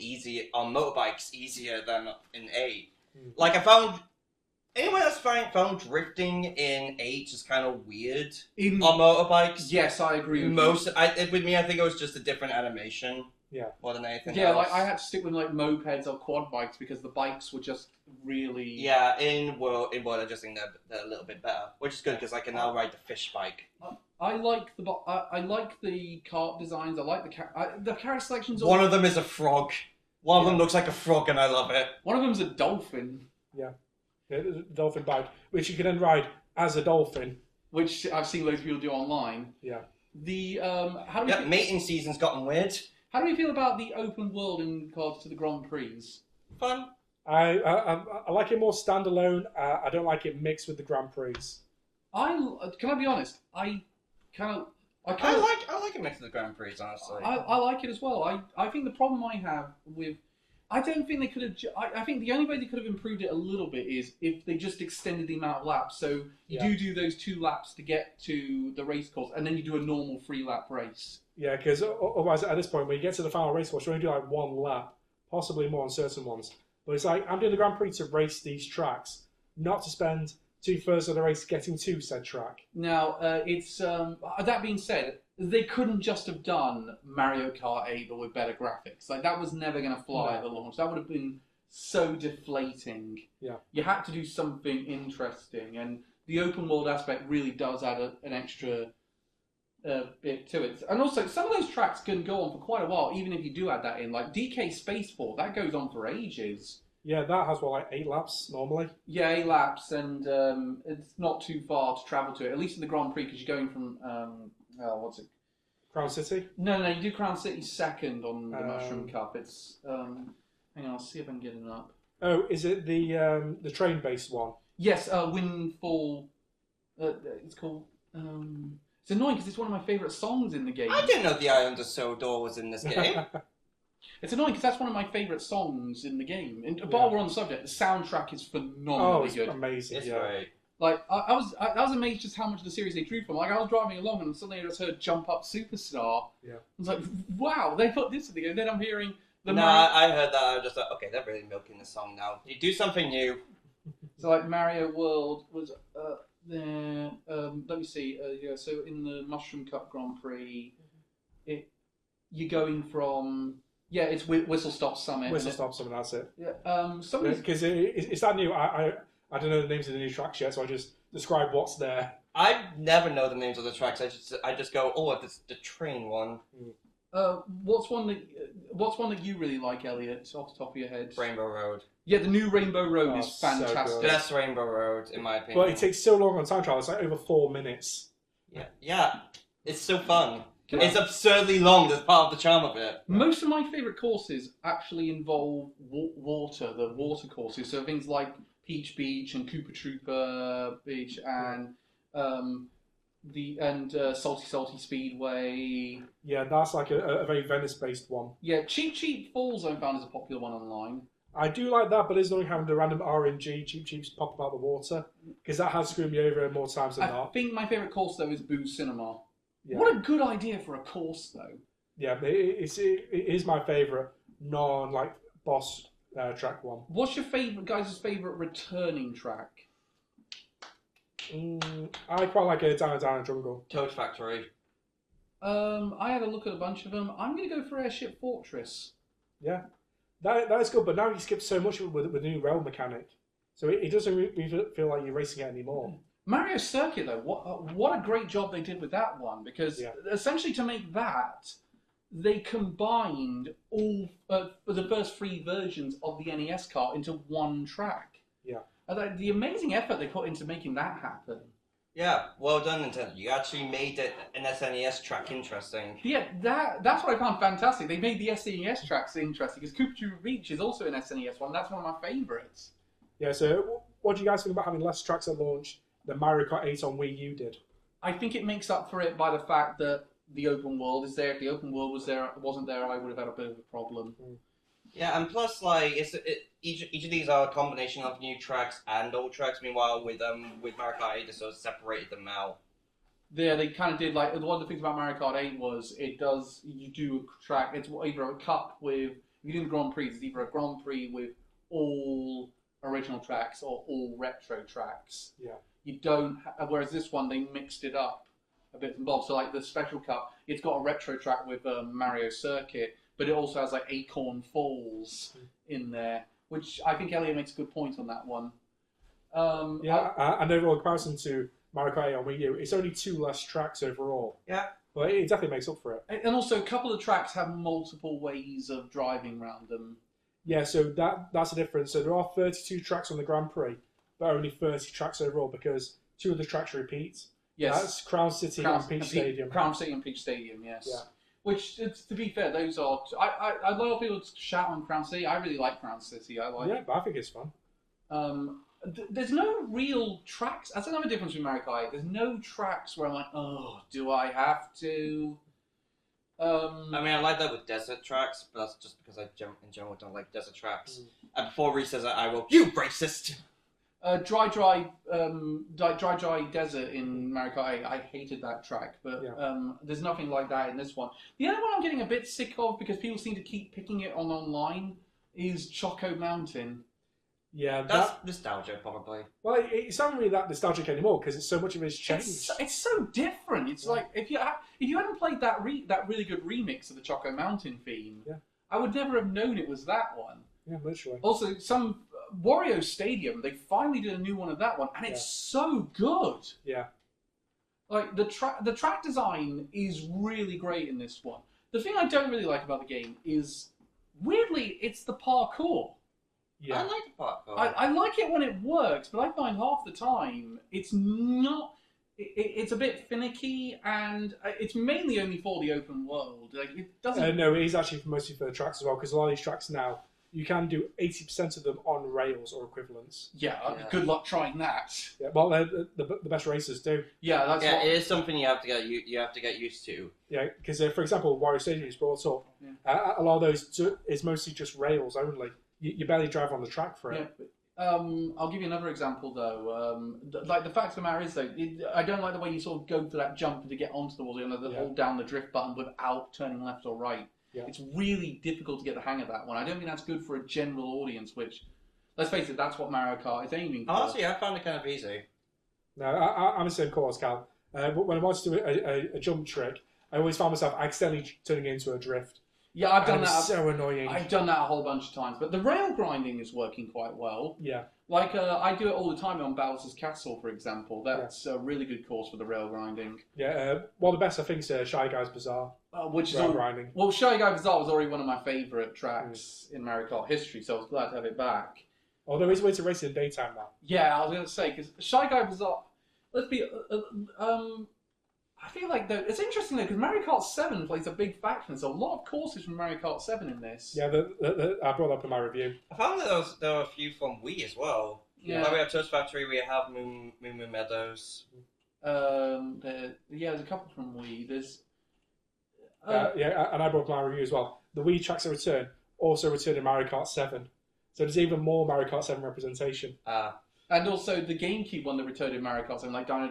on motorbikes easier than in 8. Like, I found... Anyone else found drifting in 8 is kind of weird on motorbikes? Yes, I agree with you. With me, I think it was just a different animation. Yeah. More than anything Yeah, else. like I had to stick with like mopeds or quad bikes because the bikes were just really... Yeah, in World, I just think they're a little bit better, which is good because I can now ride the fish bike. I like the kart designs. I like the character selections. One of them is a frog. One of them looks like a frog, and I love it. One of them's a dolphin. Yeah. The dolphin bike, which you can then ride as a dolphin. Which I've seen loads of people do online. Yeah. The mating season's gotten weird. How do we feel about the open world in regards to the Grand Prix? Fun. I like it more standalone. I don't like it mixed with the Grand Prix. Can I be honest? I like it mixed with the Grand Prix, honestly. I like it as well. I think the problem I have with... I don't think they could have... I think the only way they could have improved it a little bit is if they just extended the amount of laps. So you do those 2 laps to get to the race course, and then you do a normal 3-lap race. Yeah, because otherwise at this point, when you get to the final race course, you only do like 1 lap, possibly more on certain ones. But it's like, I'm doing the Grand Prix to race these tracks, not to spend 2/3 of the race getting to said track. Now, it's that being said, they couldn't just have done Mario Kart 8 but with better graphics. Like, that was never going to fly at the launch. That would have been so deflating. Yeah. You had to do something interesting, and the open world aspect really does add an extra bit to it. And also, some of those tracks can go on for quite a while, even if you do add that in. Like DK Spaceport, that goes on for ages. Yeah, that has, like 8 laps normally? Yeah, 8 laps, and it's not too far to travel to it, at least in the Grand Prix, because you're going from... what's it? Crown City? No, you do Crown City second on the Mushroom Cup. It's hang on, I'll see if I can get it up. Oh, is it the train-based one? Yes, Windfall. It's called. It's annoying because it's one of my favourite songs in the game. I didn't know the Eye Under Sealed Door was in this game. It's annoying because that's one of my favourite songs in the game. And while we're on the subject, the soundtrack is phenomenally good. Amazing. It's great. Like I was amazed just how much of the series they drew from. Like I was driving along and suddenly I just heard "Jump Up Superstar." Yeah, I was like, "Wow, they put this in the game." And then I'm hearing the. I heard that. I was just like, "Okay, they're really milking the song now. You do something new." So like Mario World was there. Let me see. So in the Mushroom Cup Grand Prix, you're going from it's Whistle Stop Summit. Whistle Stop Summit. That's it. Yeah. Because it's that new. I don't know the names of the new tracks yet, so I just describe what's there. I never know the names of the tracks. I just go, oh, it's the train one. What's one that you really like, Elliot? Off the top of your head. Rainbow Road. Yeah, the new Rainbow Road is fantastic. So best Rainbow Road in my opinion. But it takes so long on time trial. It's like over 4 minutes. Yeah. It's so fun. It's absurdly long. That's part of the charm of it. Most of my favourite courses actually involve water. The water courses. So things like Peach Beach and Koopa Troopa Beach and Salty Salty Speedway. Yeah, that's like a very Venice-based one. Yeah, Cheap Falls I found is a popular one online. I do like that, but it's only having the random RNG Cheap pop about the water, because that has screwed me over more times than not. I think my favourite course though is Boo Cinema. Yeah. What a good idea for a course though. Yeah, it is my favourite boss track one. What's your guys' favourite returning track? I quite like a Down Jungle. Toad Factory. I had a look at a bunch of them. I'm going to go for Airship Fortress. Yeah, that is good, but now you skip so much with the new rail mechanic, so it doesn't really feel like you're racing it anymore. Mario Circuit though, what a great job they did with that one, because essentially to make that, they combined all the first 3 versions of the NES Kart into one track. Yeah. The amazing effort they put into making that happen. Yeah, well done, Nintendo. You actually made an SNES track interesting. Yeah, that's what I found fantastic. They made the SNES tracks interesting, because Koopa Troopa Beach is also an SNES one. That's one of my favourites. Yeah, so what do you guys think about having less tracks at launch than Mario Kart 8 on Wii U did? I think it makes up for it by the fact that the open world is there. If the open world wasn't there, I would have had a bit of a problem. Yeah, and plus, like, each of these are a combination of new tracks and old tracks. Meanwhile, with Mario Kart 8, they sort of separated them out. Yeah, they kind of did, like, one of the things about Mario Kart 8 was you do a track, it's either a cup with, if you do the Grand Prix, it's either a Grand Prix with all original tracks or all retro tracks. Yeah. You don't, whereas this one, they mixed it up a bit involved. So, like, the Special Cup, it's got a retro track with Mario Circuit, but it also has, like, Acorn Falls in there, which I think Elliot makes a good point on that one. And overall, in comparison to Mario Kart 8 on Wii U, it's only 2 less tracks overall. Yeah. But it definitely makes up for it. And also, a couple of tracks have multiple ways of driving around them. Yeah, so that's the difference. So there are 32 tracks on the Grand Prix, but only 30 tracks overall, because 2 of the tracks repeat. Yes. That's Crown City and Peach Stadium. Crown City and Peach Stadium, yes. Yeah. Which, to be fair, those are... I a lot of people shout on Crown City. I really like Crown City. Yeah, but I think it's fun. There's no real tracks. That's another difference with Mario Kart 8. There's no tracks where I'm like, oh, do I have to? I mean, I like that with desert tracks, but that's just because I in general don't like desert tracks. And before Reese says that, I will, you racist! Dry desert in Mario Kart 8. I hated that track, but there's nothing like that in this one. The other one I'm getting a bit sick of, because people seem to keep picking it on online, is Choco Mountain. Yeah, that's nostalgia, probably. Well, it's not really that nostalgic anymore, because it's so much of it's changed. It's so different. It's like if you hadn't played that really good remix of the Choco Mountain theme, I would never have known it was that one. Yeah, literally. Also, some Wario Stadium, they finally did a new one of that one, and it's so good. Yeah. Like the track design is really great in this one. The thing I don't really like about the game is, weirdly, it's the parkour. Yeah. I like the parkour. I like it when it works, but I find half the time it's not. It's a bit finicky, and it's mainly only for the open world. Like it doesn't. No, it is actually mostly for the tracks as well, because a lot of these tracks now you can do 80% of them on rails or equivalents. Yeah. Good luck trying that. Yeah, well, the best racers do. Yeah, it is something you have to get used to. Yeah, because for example, Wario Stadium is brought up. Yeah. A lot of those is mostly just rails only. You barely drive on the track for it. Yeah. I'll give you another example though. Like the fact of the matter is though, I don't like the way you sort of go for that jump to get onto the wall. You know, hold down the drift button without turning left or right. Yeah. It's really difficult to get the hang of that one. I don't think that's good for a general audience, which, let's face it, that's what Mario Kart is aiming for. Honestly, I found it kind of easy. No, I'm the same course, Cal. When I wanted to do a jump trick, I always found myself accidentally turning it into a drift. Yeah, I've done that. So annoying. I've done that a whole bunch of times, but the rail grinding is working quite well. Yeah. Like I do it all the time on Bowser's Castle, for example. That's a really good course for the rail grinding. Yeah. Well, the best I think is Shy Guy's Bazaar. Which is rail grinding. Well, Shy Guy Bazaar was already one of my favourite tracks in Mario Kart history, so I was glad to have it back. Oh, there is a way to race in daytime now. Yeah, I was going to say, because Shy Guy Bazaar. Let's be. I feel like though it's interesting though, because Mario Kart 7 plays a big factor. There's a lot of courses from Mario Kart 7 in this. Yeah, I brought that up in my review. I found that there were a few from Wii as well. Yeah. Like we have Toast Factory, we have Moon Meadows. There's a couple from Wii. There's and I brought my review as well. The Wii Tracks of Return also returned in Mario Kart 7. So there's even more Mario Kart 7 representation. And also the GameCube one that returned in Mario Kart 7, like Dino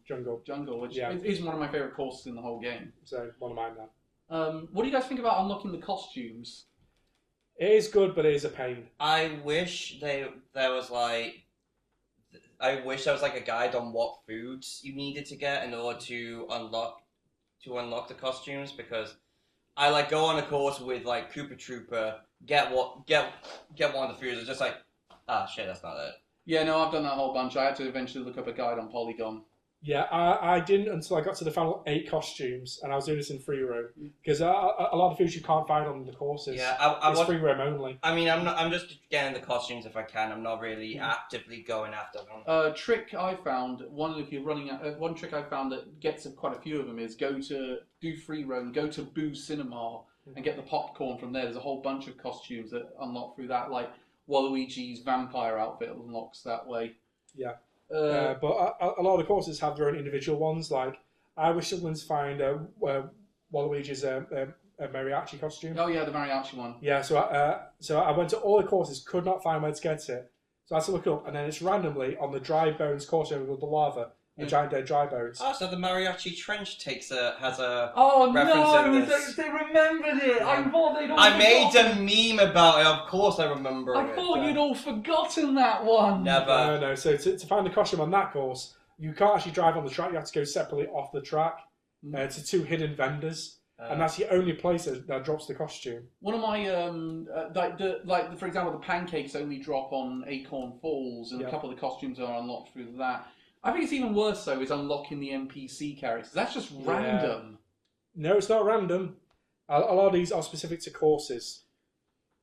Jungle, which is one of my favourite courses in the whole game. So one of mine now. What do you guys think about unlocking the costumes? It is good, but it is a pain. I wish there was like a guide on what foods you needed to get in order to unlock the costumes, because I like go on a course with like Koopa Trooper, get one of the foods, it's just like, shit, that's not it. Yeah, no, I've done that a whole bunch. I had to eventually look up a guide on Polygon. Yeah, I didn't until I got to the final 8 costumes, and I was doing this in free roam, because a lot of foods you can't find on the courses. Yeah, it's free roam only. I mean, I'm just getting the costumes if I can. I'm not really actively going after them. Trick I found, one trick I found that gets quite a few of them is do free roam, go to Boo Cinema, and get the popcorn from there. There's a whole bunch of costumes that unlock through that, like Waluigi's vampire outfit unlocks that way. Yeah. But a lot of the courses have their own individual ones. Like, I was struggling to find Waluigi's mariachi costume. Oh yeah, the mariachi one. Yeah, so I went to all the courses, could not find where to get it. So I had to look up, and then it's randomly on the Dry Bones course with the lava, the giant dead dry bones. Oh, so the mariachi trench has a reference in this. They remembered it. Yeah. I thought they'd all I made a meme about it. Of course, I remember it. I thought you'd all forgotten that one. Never. No. So to find the costume on that course, you can't actually drive on the track. You have to go separately off the track to 2 hidden vendors, and that's the only place that drops the costume. One of my for example, the pancakes only drop on Acorn Falls, and a couple of the costumes are unlocked through that. I think it's even worse though is unlocking the NPC characters. That's just random. No, it's not random. A lot of these are specific to courses.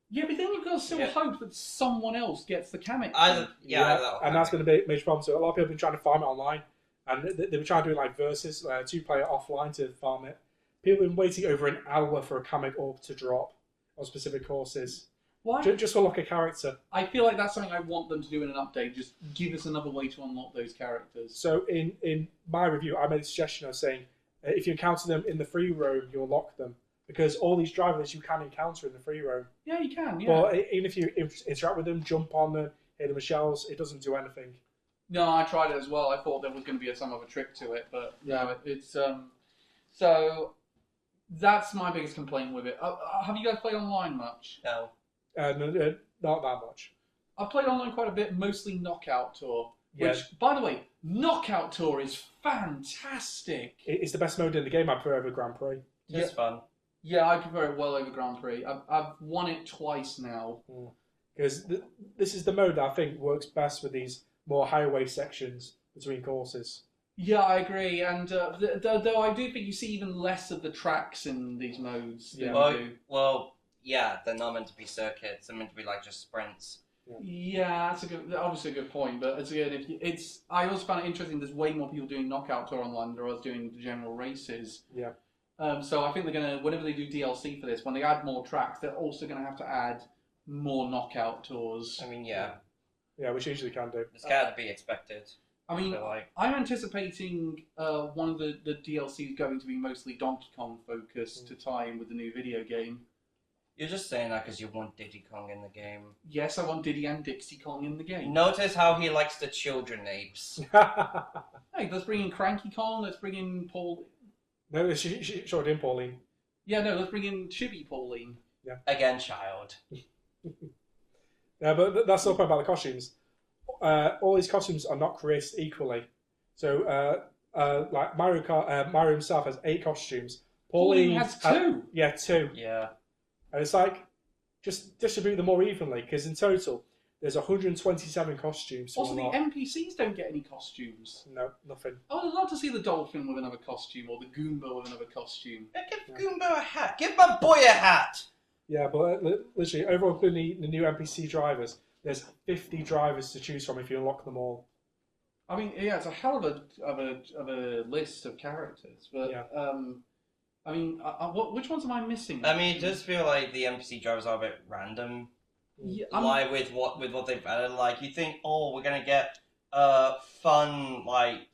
Yeah, but then you've got to still hope that someone else gets the comic. And that's going to be a major problem. So a lot of people have been trying to farm it online, and they've been trying to do like versus 2-player offline to farm it. People have been waiting over an hour for a comic orb to drop on specific courses. Why? Just to unlock a character. I feel like that's something I want them to do in an update. Just give us another way to unlock those characters. So in my review, I made a suggestion of saying if you encounter them in the free roam, you unlock them. Because all these drivers you can encounter in the free roam. Yeah, you can, yeah. But even if you interact with them, jump on them, hit them with shells, it doesn't do anything. No, I tried it as well. I thought there was going to be some other trick to it. But no, it's... So that's my biggest complaint with it. Have you guys played online much? No. No, not that much. I've played online quite a bit, mostly Knockout Tour. Which, by the way, Knockout Tour is fantastic. It's the best mode in the game. I prefer over Grand Prix. It's fun. Yeah, I prefer it well over Grand Prix. I've won it twice now. Because this is the mode that I think works best with these more highway sections between courses. Yeah, I agree. And though I do think you see even less of the tracks in these modes than you do. Well, yeah, they're not meant to be circuits. They're meant to be like just sprints. Yeah, that's obviously a good point. But again, I also found it interesting. There's way more people doing Knockout Tour online than there was doing the general races. Yeah. So I think they're gonna, whenever they do DLC for this, when they add more tracks, they're also gonna have to add more Knockout Tours. I mean, yeah, which usually can do. It's got to be expected. I mean, I'm anticipating one of the DLCs going to be mostly Donkey Kong focused to tie in with the new video game. You're just saying that because you want Diddy Kong in the game. Yes, I want Diddy and Dixie Kong in the game. Notice how he likes the children apes. Hey, let's bring in Cranky Kong. Let's bring in Paul. No, she showed in Pauline. Yeah, no, let's bring in Chibi Pauline. Yeah. Again, child. Yeah, but that's the point about the costumes. All these costumes are not created equally. So, like Mario himself has 8 costumes. Pauline has 2. 2. Yeah. And it's like, just distribute them more evenly, because in total, there's 127 costumes. Also, the NPCs don't get any costumes. No, nothing. I would love to see the dolphin with another costume, or the Goomba with another costume. Give Goomba a hat. Give my boy a hat. Yeah, but literally, overall, including the new NPC drivers, there's 50 drivers to choose from if you unlock them all. I mean, yeah, it's a hell of a list of characters, but I mean, which ones am I missing? I mean, it does feel like the NPC drivers are a bit random. Yeah, like with what they've added, like you think, oh, we're gonna get fun like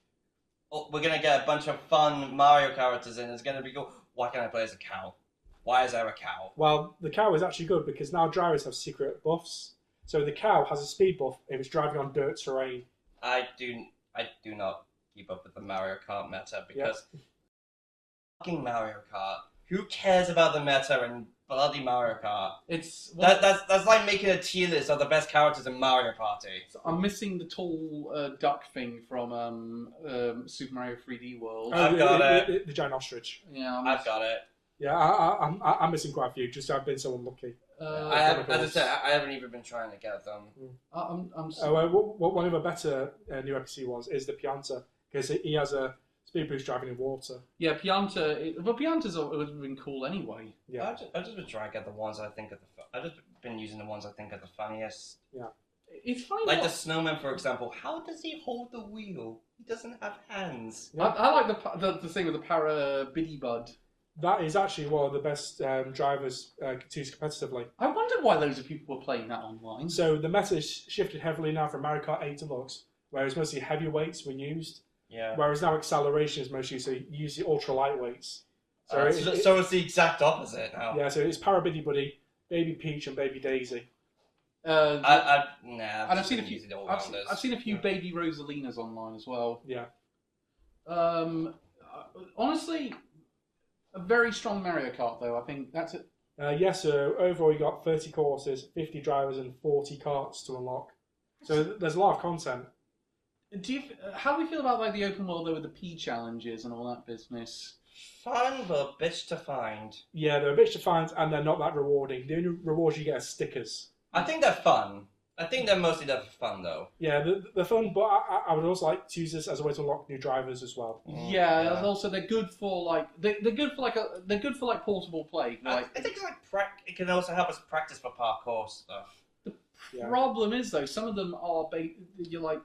oh, we're gonna get a bunch of fun Mario characters in. It's gonna be cool. Why can't I play as a cow? Why is there a cow? Well, the cow is actually good because now drivers have secret buffs. So the cow has a speed buff if it's driving on dirt terrain. I do not keep up with the Mario Kart meta because fucking Mario Kart. Who cares about the meta in bloody Mario Kart? That's like making a tier list of the best characters in Mario Party. I'm missing the tall duck thing from Super Mario 3D World. I've got it. The giant ostrich. Yeah, I've got it. Yeah, I'm missing quite a few. Just I've been so unlucky. As I said, I haven't even been trying to get them. One of the better new NPC ones is the Pianta because he has a speed boost driving in water. Yeah, Pianta. But Pianta's always been cool anyway. Yeah, I've just been trying to get the ones I think are I've just been using the ones I think are the funniest. Yeah, it's funny. Like the snowman, for example. How does he hold the wheel? He doesn't have hands. Yeah. I like the thing with the para biddy bud. That is actually one of the best drivers to use competitively. I wonder why loads of people were playing that online. So the meta has shifted heavily now from Mario Kart 8 Deluxe, whereas mostly heavyweights were used. Yeah. Whereas now acceleration is most used, so you use the ultra lightweights. So it's the exact opposite now. Yeah, so it's Para Biddy Buddy, Baby Peach, and Baby Daisy. I've seen a few Baby Rosalinas online as well. Yeah. Honestly, a very strong Mario Kart though. I think that's it. Yes, so overall you got 30 courses, 50 drivers, and 40 karts to unlock. So there's a lot of content. How do we feel about like the open world though with the P challenges and all that business? Fun, but a bitch to find. Yeah, they're a bitch to find, and they're not that rewarding. The only rewards you get are stickers. I think they're fun. I think they're mostly there for fun, though. Yeah, they're fun, but I would also like to use this as a way to unlock new drivers as well. Yeah, and also they're good for like they're good for like portable play. I think it can also help us practice for parkour stuff. The problem is though, some of them are you're like,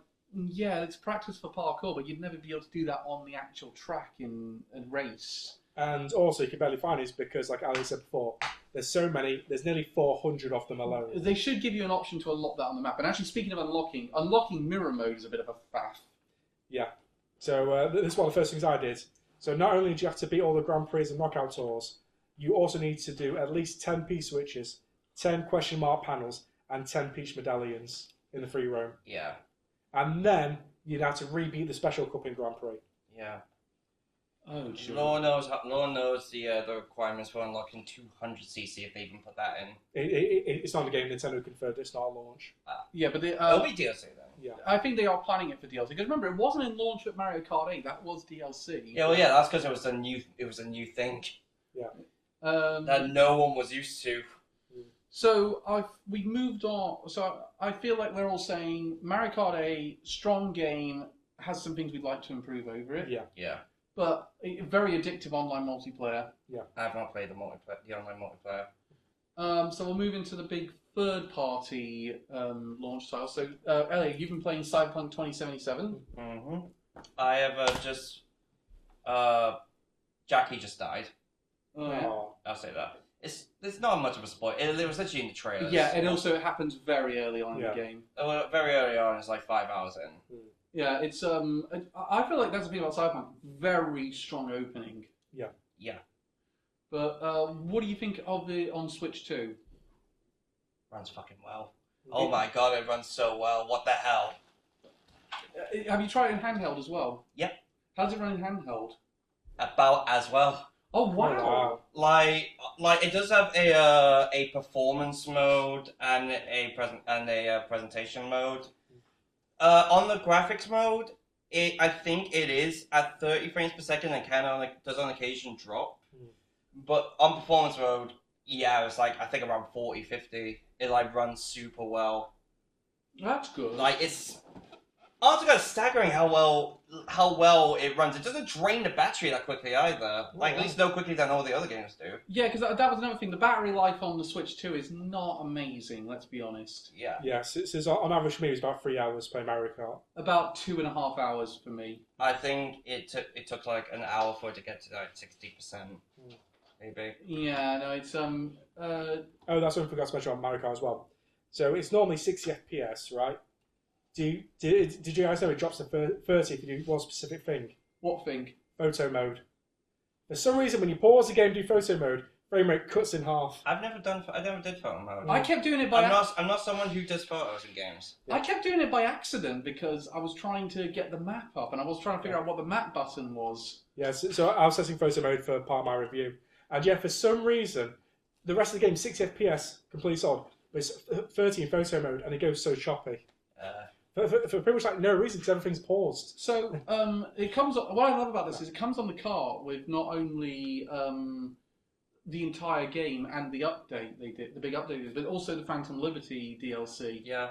yeah, it's practice for parkour, but you'd never be able to do that on the actual track in a race. And also, you can barely find these because, like Ali said before, there's so many. There's nearly 400 of them alone. They should give you an option to unlock that on the map. And actually, speaking of unlocking mirror mode is a bit of a faff. Yeah. So this is one of the first things I did. So not only do you have to beat all the Grand Prix and knockout tours, you also need to do at least 10 P switches, 10 question mark panels, and 10 Peach medallions in the free roam. Yeah. And then you'd have to rebeat the Special Cup in Grand Prix. Yeah. Oh, sure. Lord knows the requirements for unlocking 200cc if they even put that in. It's not in the game. Nintendo confirmed it's not a launch. Yeah, but it'll be DLC then. Yeah. I think they are planning it for DLC because remember it wasn't in launch at Mario Kart 8. That was DLC. Yeah, well, yeah, that's because it was a new thing. Yeah. That no one was used to. So we moved on. So I feel like we're all saying Mario Kart 8, strong game, has some things we'd like to improve over it. Yeah. Yeah. But a very addictive online multiplayer. Yeah. I have not played the online multiplayer. So we'll move into the big third-party launch title. So, Elliot, you've been playing Cyberpunk 2077. Mm-hmm. I have Jackie just died. Oh. I'll say that. There's not much of a spoiler. It was literally in the trailers. Yeah, and also it happens very early on in the game. Very early on, it's like 5 hours in. Yeah, it's I feel like that's the thing about Cyberpunk. Very strong opening. Yeah. Yeah. But what do you think of the on Switch 2? Runs fucking well. Oh my god, it runs so well. What the hell? Have you tried it in handheld as well? Yep. How does it run in handheld? About as well. Oh wow! Like it does have a performance mode and a presentation mode. On the graphics mode, I think it is at 30 frames per second and does on occasion drop. But on performance mode, yeah, it's like I think around 40, 50. It like runs super well. That's good. Like it's altogether staggering how well it runs. It doesn't drain the battery that quickly either. Like at least no quickly than all the other games do. Yeah, because that was another thing. The battery life on the Switch 2 is not amazing. Let's be honest. Yeah. Yes, it's on average for me it's about 3 hours playing Mario Kart. About 2.5 hours for me. I think it took like an hour for it to get to like 60%. Maybe. Yeah, no, it's Oh, that's something I forgot to mention on Mario Kart as well. So it's normally 60 FPS, right? Did you guys know it drops to 30 if you do one specific thing? What thing? Photo mode. For some reason, when you pause the game and do photo mode, frame rate cuts in half. I never did photo mode. I kept doing it by. I'm not someone who does photos in games. I kept doing it by accident because I was trying to get the map up and I was trying to figure out what the map button was. Yeah, so I was setting photo mode for part of my review, and yeah, for some reason, the rest of the game 60 FPS completely solid, but it's 30 in photo mode, and it goes so choppy. For pretty much like no reason, because everything's paused. So it comes. What I love about this is it comes on the cart with not only the entire game and the update they did, the big update, but also the Phantom Liberty DLC. Yeah.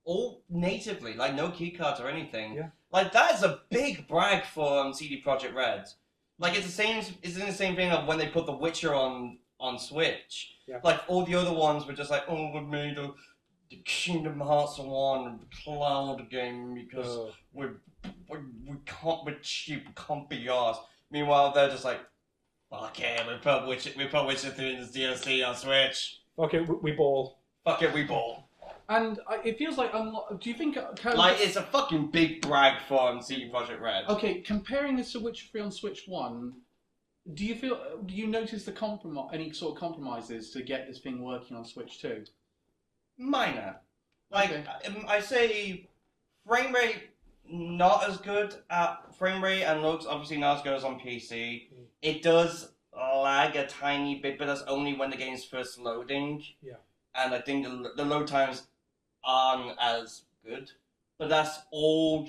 All natively, like no keycards or anything. Yeah. Like that is a big brag for CD Projekt Red. Like it's the same. It's in the same vein of when they put The Witcher on Switch. Yeah. Like all the other ones were just like, oh, we made the Kingdom Hearts 1 cloud game because we can't be cheap, we can't be yours. Meanwhile, they're just like, fuck it, we put Witcher 3 in this DLC on Switch. Okay, we ball. Fuck it, we ball. And it feels like, do you think... Like, it's a fucking big brag for CD Projekt Red. Okay, comparing this to Witcher 3 on Switch 1, do you notice any sort of compromises to get this thing working on Switch 2? Minor. Like, Okay. I say frame rate not as good at frame rate and looks obviously not as good as on PC. It does lag a tiny bit, but that's only when the game's first loading. Yeah. And I think the load times aren't as good. But that's all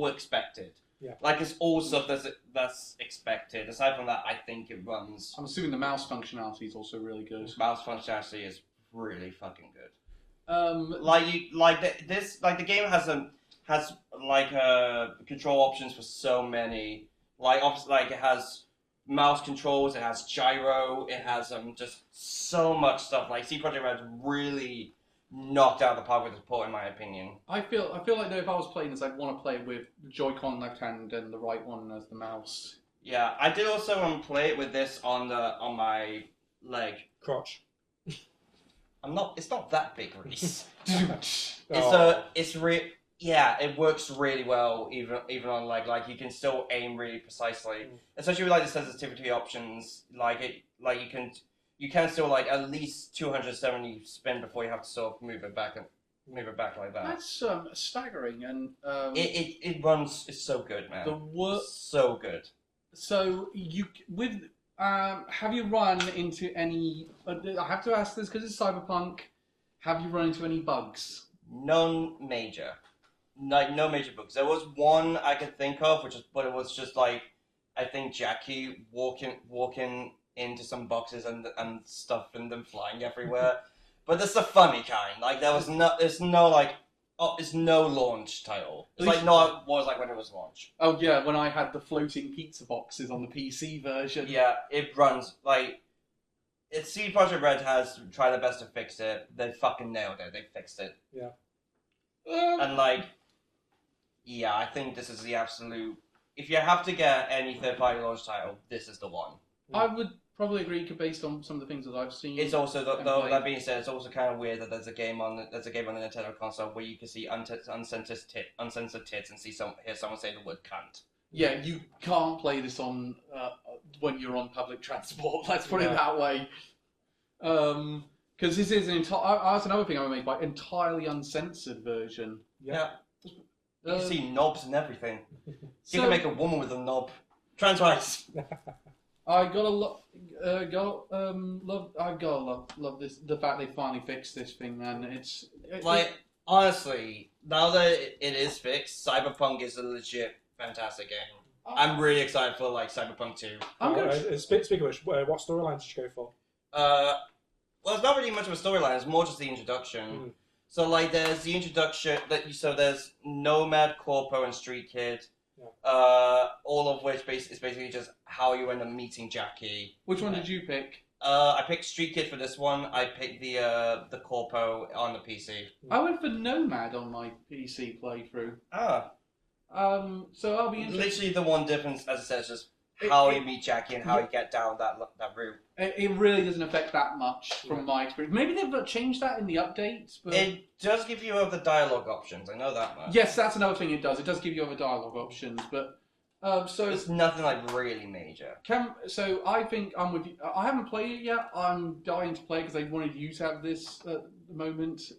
expected. Yeah. Like it's all stuff that's expected. Aside from that, I think it runs. I'm assuming the mouse functionality is also really good. Mouse functionality is really fucking good. The game has control options for so many. Like obviously, like it has mouse controls, it has gyro, it has just so much stuff. Like CD Projekt Red really knocked out the park with this port, in my opinion. I feel like though if I was playing this, I'd want to play it with the Joy-Con left hand and the right one as the mouse. Yeah, I did also play it with this on my leg. Crotch. It's not that big, Reese. It works really well even on like you can still aim really precisely, especially with like the sensitivity options. You can still like at least 270 spin before you have to sort of move it back like that. That's staggering, and it runs. It's so good, man. So good. So have you run into any? I have to ask this because it's Cyberpunk. Have you run into any bugs? None major. Like no major bugs. There was one I could think of, but it was just like I think Jackie walking into some boxes and stuff and them flying everywhere. But that's the funny kind. Like it's no launch title. It's like no, it was like when it was launched. Oh yeah, when I had the floating pizza boxes on the PC version. Yeah, it runs like. CD Projekt Red has tried their best to fix it. They fucking nailed it. They fixed it. Yeah. And I think this is the absolute. If you have to get any third-party launch title, this is the one. I would probably agree, based on some of the things that I've seen. It's also though that being said, it's also kind of weird that there's a game on the Nintendo console where you can see uncensored tits and hear someone say the word cunt. Yeah, you can't play this on when you're on public transport. Let's put it that way. Because this is that's another thing I would make by entirely uncensored version. Yeah. You can see knobs and everything. You can make a woman with a knob. Trans rights. I gotta love love this. The fact they finally fixed this thing, man. Honestly, now that it is fixed, Cyberpunk is a legit fantastic game. I'm really excited for Cyberpunk 2. Speaking of which, what storyline did you go for? Well, it's not really much of a storyline. It's more just the introduction. So there's the introduction there's Nomad, Corpo, and Street Kid. Yeah. All of which is basically just how you end up meeting Jackie. Which one did you pick? I picked Street Kid for this one. I picked the Corpo on the PC. I went for Nomad on my PC playthrough. So I'll be interested. Literally the one difference, as I said, is just how you meet Jackie and how you get down that route. It really doesn't affect that much from my experience. Maybe they've changed that in the updates. But it does give you other dialogue options. I know that much. Yes, that's another thing it does. It does give you other dialogue options, but So There's nothing like really major. So I think I'm with you. I haven't played it yet. I'm dying to play because I wanted you to have this at the moment.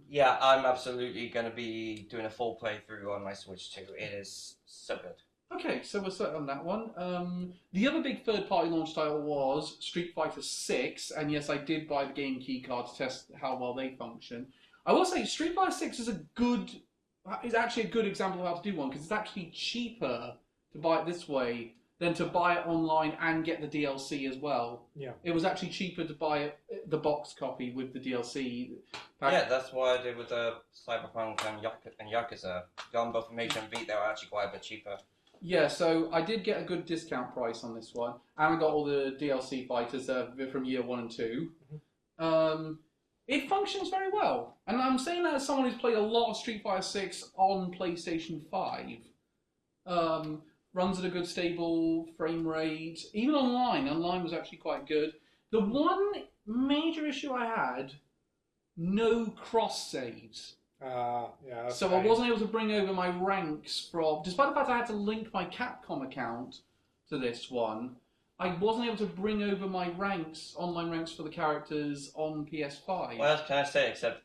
Yeah, I'm absolutely going to be doing a full playthrough on my Switch too. It is so good. Okay, so we're set on that one. The other big third-party launch title was Street Fighter 6, and yes, I did buy the game key card to test how well they function. I will say Street Fighter 6 is actually a good example of how to do one because it's actually cheaper to buy it this way than to buy it online and get the DLC as well. Yeah. It was actually cheaper to buy the box copy with the DLC. Yeah, that's what I did with the Cyberpunk and Yakuza. Going both from HMV, they were actually quite a bit cheaper. Yeah, so I did get a good discount price on this one, and I got all the DLC fighters from year 1 and 2. It functions very well, and I'm saying that as someone who's played a lot of Street Fighter 6 on PlayStation 5. Runs at a good stable frame rate, even online. Online was actually quite good. The one major issue I had, no cross saves. Yeah. So I wasn't able to bring over my ranks from, despite the fact I had to link my Capcom account to this one, I wasn't able to bring over my ranks, online ranks for the characters on PS5. What else can I say except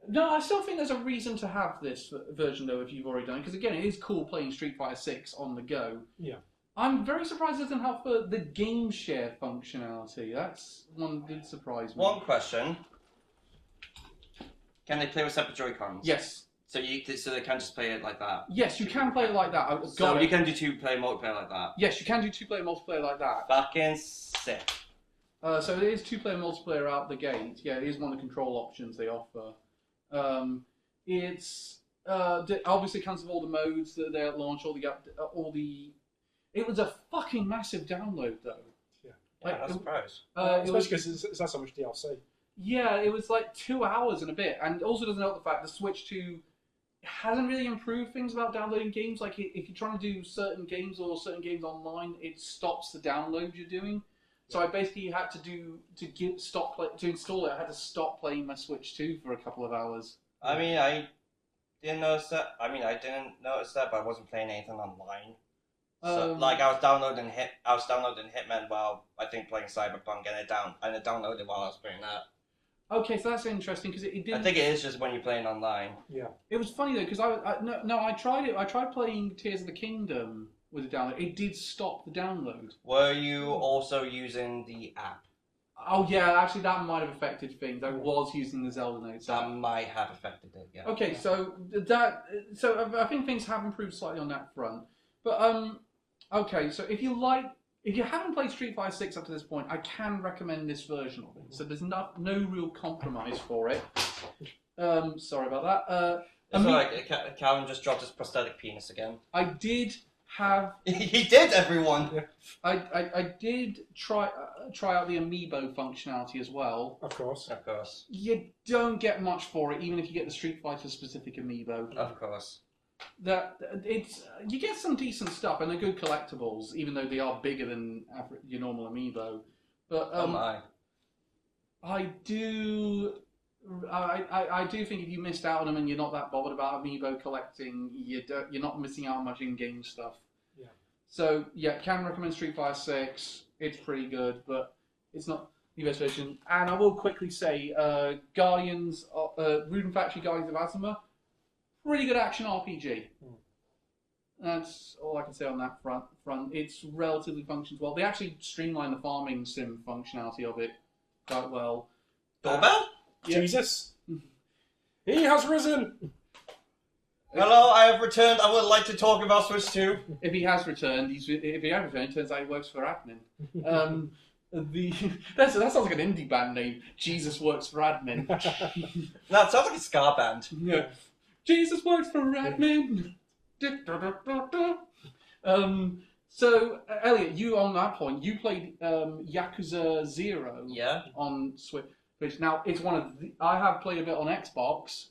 No, I still think there's a reason to have this version though if you've already done it, because again, it is cool playing Street Fighter 6 on the go. Yeah. I'm very surprised it doesn't have the game share functionality. That's one that did surprise me. One question. Can they play with separate Joy-Cons? Yes. So they can just play it like that? Yes, you can play it like that. So you can do two-player multiplayer like that? Yes, you can do two-player multiplayer like that. Fucking sick. So it is two-player multiplayer out the gate. Yeah, it is one of the control options they offer. It's obviously comes with all the modes that they at launch, all the. It was a fucking massive download though. Yeah, I'm surprised. Especially because it's not so much DLC. Yeah, it was like 2 hours and a bit, and also doesn't help the fact the Switch 2 hasn't really improved things about downloading games. Like if you're trying to do certain games or certain games online, it stops the download you're doing. So I basically had to install it. I had to stop playing my Switch 2 for a couple of hours. I mean, I didn't notice that. But I wasn't playing anything online. So, I was downloading Hitman while I think playing Cyberpunk, and it downloaded while I was playing that. Okay, so that's interesting because it didn't. I think it is just when you're playing online. Yeah. It was funny though because I tried it. I tried playing Tears of the Kingdom with the download. It did stop the download. Were you also using the app? Oh yeah, actually that might have affected things. I was using the Zelda Notes app. That might have affected it. Yeah. Okay, so I think things have improved slightly on that front. But okay, so if you haven't played Street Fighter 6 up to this point, I can recommend this version of it. So there's no real compromise for it. Sorry about that. It's alright, Calvin just dropped his prosthetic penis again. I did have. He did, everyone. Yeah. I did try out the amiibo functionality as well. Of course. Of course. You don't get much for it, even if you get the Street Fighter specific amiibo. Of course. You get some decent stuff and they're good collectibles, even though they are bigger than your normal amiibo. But oh my! I do think if you missed out on them and you're not that bothered about amiibo collecting, you're not missing out on much in-game stuff. Yeah. So yeah, can recommend Street Fighter 6. It's pretty good, but it's not the best version. And I will quickly say, Ruden Factory Guardians of Azuma. Pretty good action RPG. That's all I can say on that front. It's relatively functions well. They actually streamline the farming sim functionality of it quite well. Doorbell? Yeah. Jesus! He has risen! Hello, I have returned. I would like to talk about Switch 2. If he has returned, it turns out he works for admin. That sounds like an indie band name. Jesus works for admin. No, it sounds like a ska band. Yeah. Jesus works for admin. So, Elliot, you on that point, you played Yakuza 0 on Switch. Now, it's I have played a bit on Xbox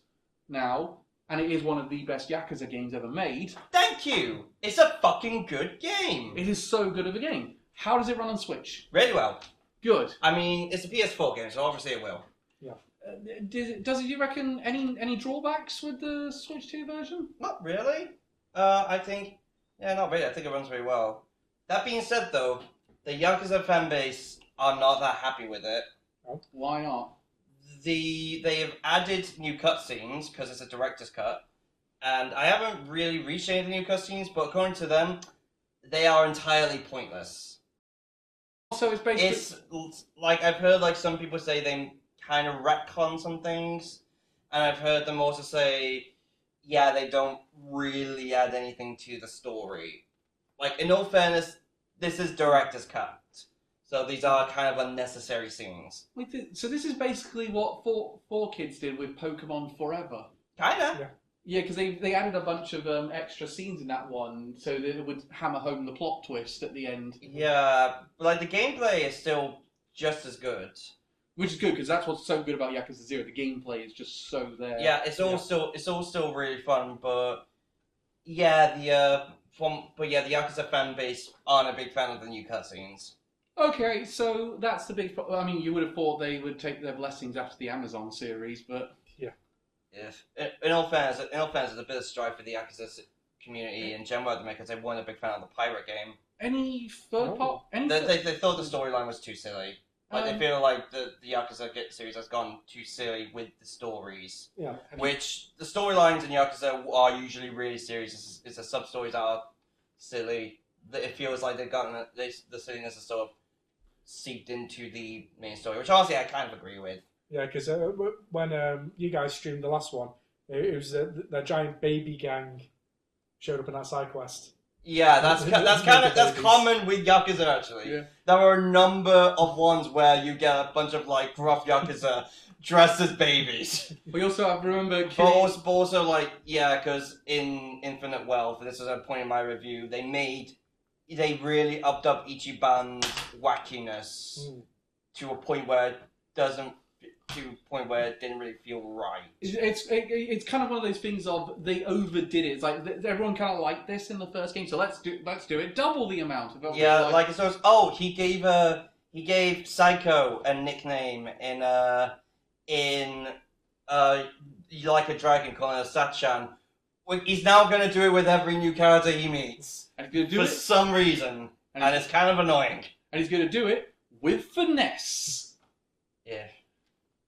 now, and it is one of the best Yakuza games ever made. Thank you! It's a fucking good game! It is so good of a game. How does it run on Switch? Really well. Good. I mean, it's a PS4 game, so obviously it will. Yeah. Does it, you reckon, any drawbacks with the Switch 2 version? Not really. I think Yeah, not really. I think it runs very well. That being said, though, the Yakuza fan base are not that happy with it. Why not? They have added new cutscenes because it's a director's cut, and I haven't really reached any of the new cutscenes, but according to them, they are entirely pointless. So it's basically... It's like I've heard like some people say they kind of retcon some things, and I've heard them also say, yeah, they don't really add anything to the story. Like, in all fairness, this is director's cut. So these are kind of unnecessary scenes. Wait, so this is basically what 4Kids did with Pokemon Forever. Kinda. Yeah, because they added a bunch of extra scenes in that one, so that it would hammer home the plot twist at the end. Yeah, but like the gameplay is still just as good. Which is good, because that's what's so good about Yakuza 0. The gameplay is just so there. Yeah, it's all still really fun, but yeah, the Yakuza fan base aren't a big fan of the new cutscenes. Okay, so that's the big... I mean, you would have thought they would take their blessings after the Amazon series, but... If in all fairness, there's a bit of strife for the Yakuza community in general because they weren't a big fan of the pirate game. Any third part? They thought the storyline was too silly. Like they feel like the Yakuza series has gone too silly with the stories. Yeah. Which the storylines in Yakuza are usually really serious. It's the sub stories that are silly. It feels like they've gotten the silliness is sort of seeped into the main story, which honestly I kind of agree with. Yeah, because when you guys streamed the last one, it was the giant baby gang showed up in that side quest. Yeah, that's common with Yakuza actually. Yeah. There are a number of ones where you get a bunch of like gruff Yakuza dressed as babies. We also have remember. But also like because in Infinite Wealth, this is a point in my review, they really upped up Ichiban's wackiness to a point where it didn't really feel right. It's kind of one of those things of they overdid it. It's like everyone kind of liked this in the first game, so let's do it double the amount. Yeah, like it was. He gave Psycho a nickname in Like a Dragon, calling her Satchan. He's now going to do it with every new character he meets. And he's going to do it for some reason, and it's kind of annoying. And he's going to do it with finesse. Yeah.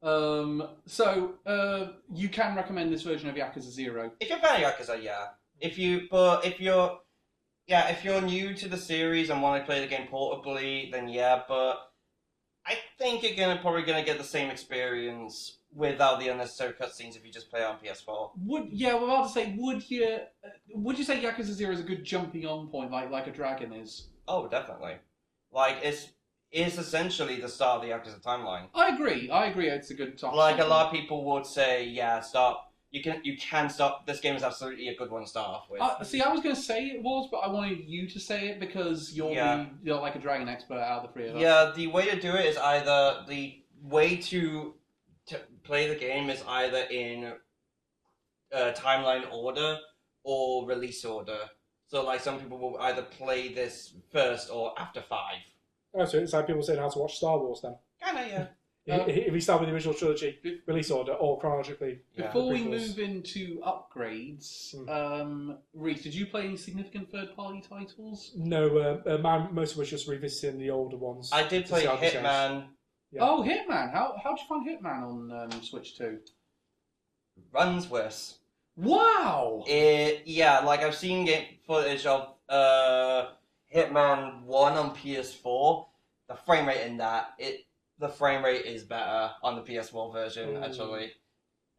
So you can recommend this version of Yakuza 0. If you're a fan of Yakuza, yeah. If you're new to the series and want to play the game portably, then yeah. But I think you're probably gonna get the same experience without the unnecessary cutscenes if you just play it on PS4. Would you say Yakuza 0 is a good jumping on point like a Dragon is? Oh, definitely. Like it's essentially the start of the Yakuza timeline. I agree. It's a good top. Like a lot of people would say, yeah, start. You can start. This game is absolutely a good one to start off with. See, I was going to say it was, but I wanted you to say it because you're like a Dragon expert out of the three of us. Yeah, the way to do it is either the way to play the game is either in timeline order or release order. So, like, some people will either play this first or after 5. Oh, so it's like people saying how to watch Star Wars then? Kinda, yeah. If we start with the original trilogy, release order, or chronologically. Before we move into upgrades, Reese, did you play any significant third-party titles? No, most of us just revisiting the older ones. I did play Hitman. Yeah. Oh, Hitman! How'd you find Hitman on Switch 2? Runs worse. Wow! Like I've seen footage of Hitman 1 on PS4. The frame rate in that, the frame rate is better on the PS4 version, actually.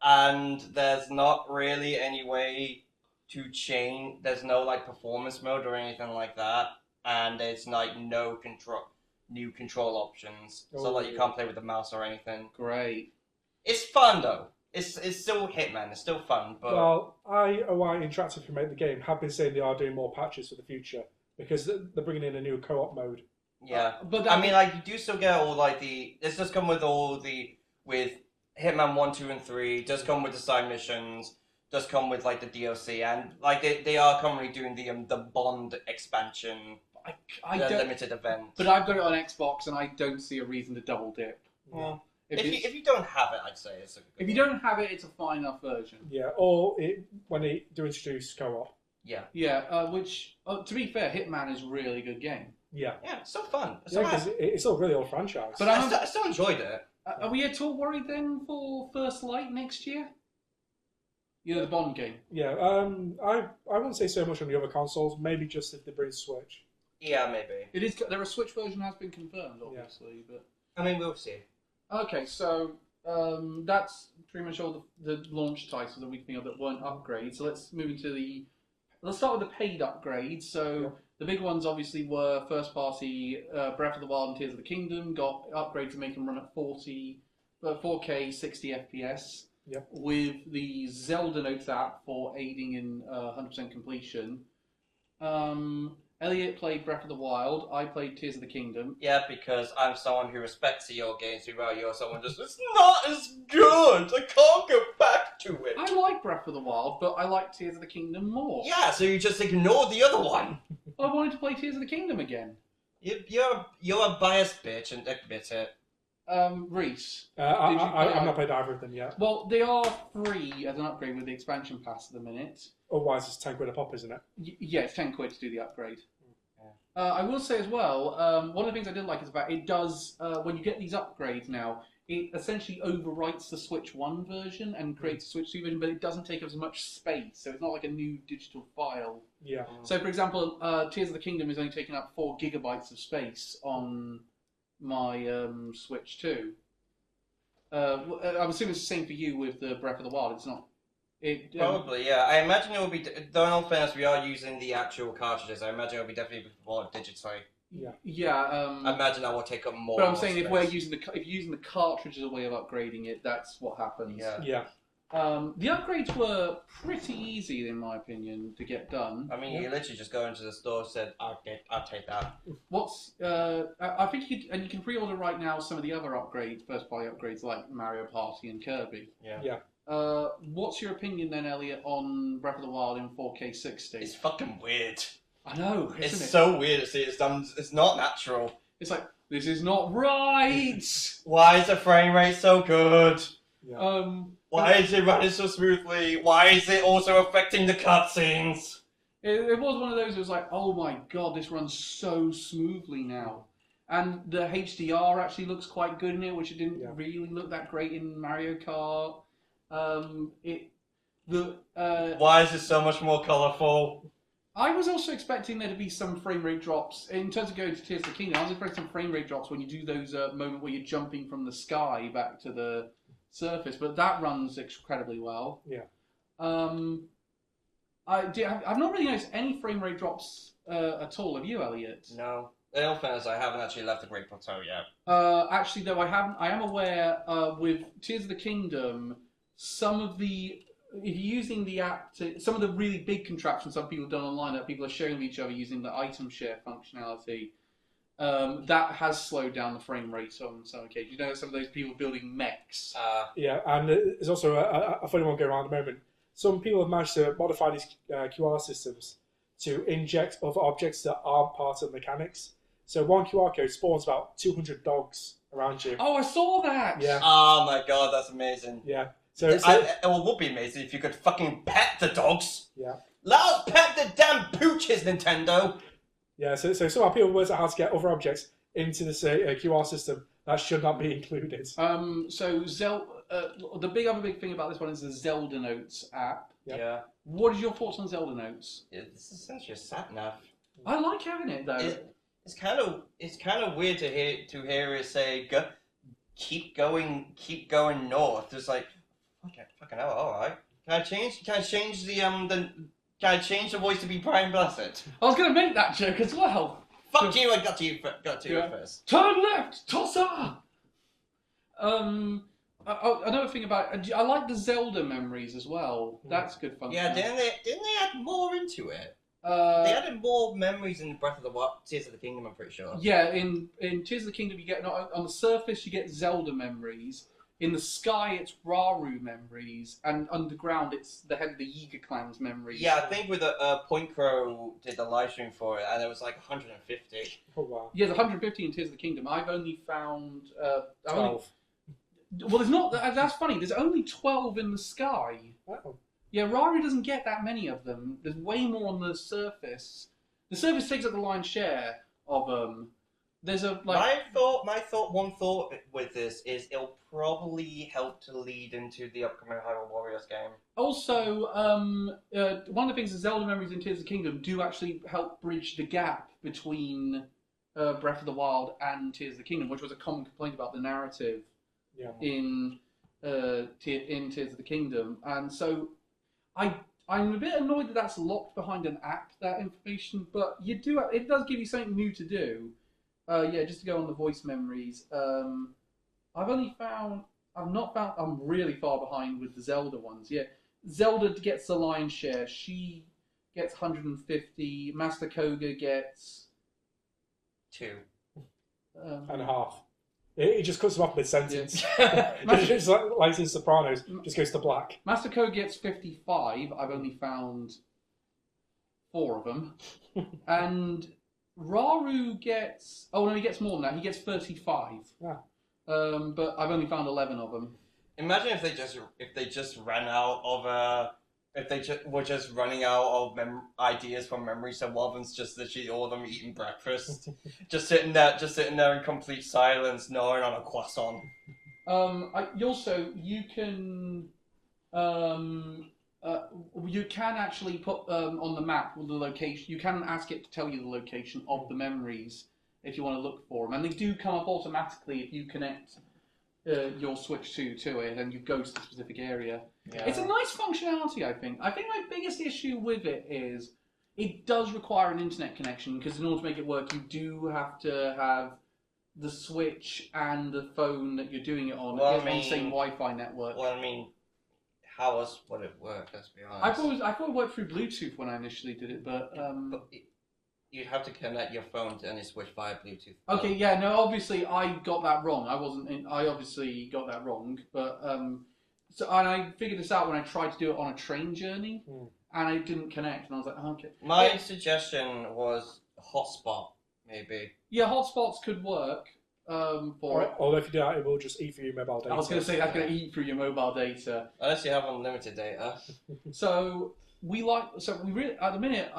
And there's not really any way to change. There's no like performance mode or anything like that. And there's like no new control options. So like you can't play with the mouse or anything. Great. It's fun though. It's still Hitman. It's still fun. But well, IOI Interactive, who made the game, have been saying they are doing more patches for the future because they're bringing in a new co-op mode. Yeah, but I mean, like, you do still get all, like, this does come with with Hitman 1, 2, and 3, does come with the side missions, does come with, like, the DLC, and, like, they are currently doing the Bond expansion, the limited event. But I've got it on Xbox, and I don't see a reason to double dip. Yeah. If you don't have it, I'd say it's a good If you don't have it, it's a fine enough version. Yeah, or when they do introduce co-op, Yeah. Yeah, which, to be fair, Hitman is a really good game. Yeah. Yeah, it's so fun. Yeah, because it's a really old franchise. But I still enjoyed it. Are we at all worried then for First Light next year? You know, the Bond game. Yeah, I wouldn't say so much on the other consoles. Maybe just if they bring Switch. Yeah, maybe. It is. There a Switch version has been confirmed, obviously, but I mean, we'll see. okay. So that's pretty much all the launch titles that we can think of that weren't upgrades. So let's move into the. Let's start with the paid upgrades. So the big ones obviously were first party Breath of the Wild and Tears of the Kingdom got upgrades to make them run at 4K 60 FPS. Yep. With the Zelda Notes app for aiding in 100% completion. Elliot played Breath of the Wild. I played Tears of the Kingdom. Yeah, because I'm someone who respects your games, while you're someone just, it's not as good. I can't go back to it. I like Breath of the Wild, but I like Tears of the Kingdom more. Yeah, so you just ignore the other one. I wanted to play Tears of the Kingdom again. You're a biased bitch, and admit it. Reese. I've not played either of them yet. Well, they are free as an upgrade with the expansion pass at the minute. Otherwise, it's £10 a pop, isn't it? Yeah, it's £10 to do the upgrade. I will say as well, one of the things I did like is about it does, when you get these upgrades now, it essentially overwrites the Switch 1 version and creates a Switch 2 version, but it doesn't take up as much space, so it's not like a new digital file. Yeah. So, for example, Tears of the Kingdom is only taking up 4 gigabytes of space on my Switch 2. I'm assuming it's the same for you with the Breath of the Wild. It's not. Probably, yeah. I imagine it will be. Though in all fairness, we are using the actual cartridges. I imagine it will be definitely more digitally. Yeah. Yeah. I imagine that will take up more. But I'm saying space. if you're using the cartridge as a way of upgrading it, that's what happens. Yeah. Yeah. The upgrades were pretty easy, in my opinion, to get done. I mean, you literally just go into the store and said, I'll take that. I think you can pre-order right now some of the other upgrades, first-party upgrades like Mario Party and Kirby. Yeah. What's your opinion then, Elliot, on Breath of the Wild in 4K 60? It's fucking weird. I know, isn't It's it? so weird to see it's done. It's not natural. It's like, this is not right! Why is the frame rate so good? Yeah. Why is it running so smoothly? Why is it also affecting the cutscenes? It was one of those, it was like, oh my god, this runs so smoothly now. And the HDR actually looks quite good in it, which it didn't really look that great in Mario Kart. Why is it so much more colourful? I was also expecting there to be some frame rate drops. In terms of going to Tears of the Kingdom, I was expecting some frame rate drops when you do those moment where you're jumping from the sky back to the surface, but that runs incredibly well. Yeah. I've not really noticed any frame rate drops at all. Have you, Elliot? No. In all fairness, I haven't actually left the Great Plateau yet. Actually, though, I am aware with Tears of the Kingdom, if you're using the app some of the really big contraptions some people have done online that people are sharing with each other using the item share functionality, that has slowed down the frame rate on some occasions. You know, some of those people building mechs. Yeah, and there's also a funny one going around at the moment. Some people have managed to modify these QR systems to inject other objects that aren't part of the mechanics. So one QR code spawns about 200 dogs around you. Oh, I saw that! Yeah. Oh my god, that's amazing. Yeah. It would be amazing if you could fucking pet the dogs. Yeah. Let us pet the damn pooches, Nintendo. Yeah, so somehow people work out how to get other objects into this QR system that should not be included. The other big thing about this one is the Zelda Notes app. Yep. Yeah. What is your thoughts on Zelda Notes? It's essentially a sat-nav. I like having it though. It's kind of weird to hear it say keep going north. It's like fucking hell, all right. Can I change the voice to be Brian Blessed? I was going to make that joke as well. Fuck you! I got to you first. Turn left, tosser. Another thing about I like the Zelda memories as well. That's good fun. Yeah, didn't they add more into it? They added more memories in Breath of the Wild, Tears of the Kingdom, I'm pretty sure. Yeah, in Tears of the Kingdom, you get on the surface you get Zelda memories. In the sky, it's Raru memories, and underground, it's the head of the Yiga clan's memories. Yeah, I think with Point Crow did the live stream for it, and it was like 150. Oh wow. Yeah, the 150 in Tears of the Kingdom. I've only found 12. Well, there's not. That's funny. There's only 12 in the sky. Oh. Yeah, Rari doesn't get that many of them. There's way more on the surface. The surface takes up the lion's share of them. There's a One thought with this is it'll probably help to lead into the upcoming Hyrule Warriors game. Also, one of the things that Zelda Memories and Tears of the Kingdom do actually help bridge the gap between Breath of the Wild and Tears of the Kingdom, which was a common complaint about the narrative in Tears of the Kingdom. And so I'm a bit annoyed that that's locked behind an app, that information, but it does give you something new to do. Just to go on the voice memories, I'm really far behind with the Zelda ones. Yeah, Zelda gets the lion's share. She gets 150. Master Koga gets 2 and a half. It just cuts them off mid-sentence. It's like in Sopranos, just goes to black. Master Koga gets 55. I've only found 4 of them. And Raru gets... Oh, no, he gets more than that. He gets 35. Yeah. But I've only found 11 of them. Imagine if they just ran out of were just running out of ideas from memory, so one of them's just literally all of them eating breakfast, just sitting there in complete silence, gnawing on a croissant. You can actually put on the map the location. You can ask it to tell you the location of the memories if you want to look for them, and they do come up automatically if you connect your Switch 2 to it and you go to the specific area. Yeah. It's a nice functionality, I think. I think my biggest issue with it is it does require an internet connection, because in order to make it work, you do have to have the Switch and the phone that you're doing it on on the same Wi-Fi network. Well, I mean, how else would it work? Let's be honest. I thought it worked through Bluetooth when I initially did it, but you'd have to connect your phone to any Switch via Bluetooth. Okay, yeah, no, obviously I got that wrong. I obviously got that wrong, but and I figured this out when I tried to do it on a train journey, and it didn't connect, and I was like, okay. My suggestion was hotspot, maybe. Yeah, hotspots could work for it. Although if you do that, it will just eat through your mobile data. I was going to say that's going to eat through your mobile data. Unless you have unlimited data. So we really at the minute.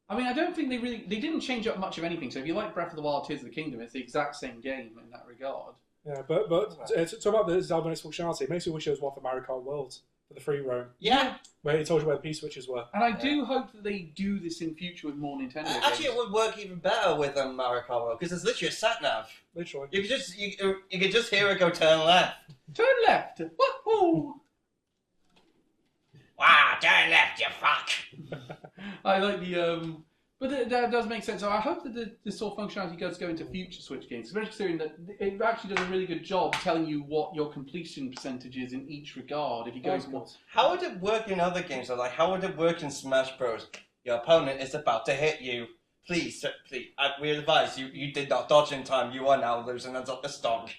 I mean, I don't think they didn't change up much of anything. So if you like Breath of the Wild, Tears of the Kingdom, it's the exact same game in that regard. Yeah, but talk about the Zelda functionality. It makes me wish there was one for Mario Kart World for the free roam. Yeah. Where it told you where the P-switches were. And I do hope that they do this in future with more Nintendo games. Actually, it would work even better with Mario Kart World, because it's literally a sat-nav. Literally. You could just hear it go turn left. Turn left! Woohoo! Wow, turn left, you fuck! I like the but that does make sense. So I hope that this sort of functionality does go into future Switch games, especially considering that it actually does a really good job telling you what your completion percentage is in each regard. If you go how would it work in other games? Like, how would it work in Smash Bros? Your opponent is about to hit you. Please, we advise you. You did not dodge in time. You are now losing the stock.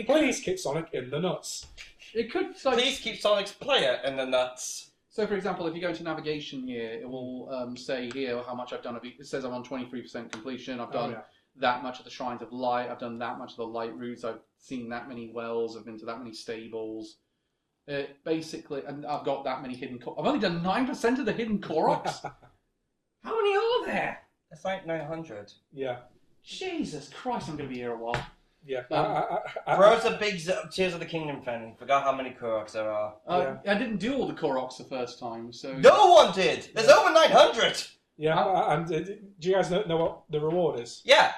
Please kick Sonic in the nuts. It could. Please keep Sonic's player in the nuts. So, for example, if you go into navigation here, it will say here how much I've done. It says I'm on 23% completion. I've done that much of the Shrines of Light. I've done that much of the light routes. I've seen that many wells. I've been to that many stables. Basically, and I've got that many hidden... I've only done 9% of the hidden Koroks. How many are there? It's like 900. Yeah. Jesus Christ, I'm going to be here a while. Yeah. Bro's a big Tears of the Kingdom fan. Forgot how many Koroks there are. I didn't do all the Koroks the first time, so... No one did! There's over 900! Yeah, and do you guys know what the reward is? Yeah,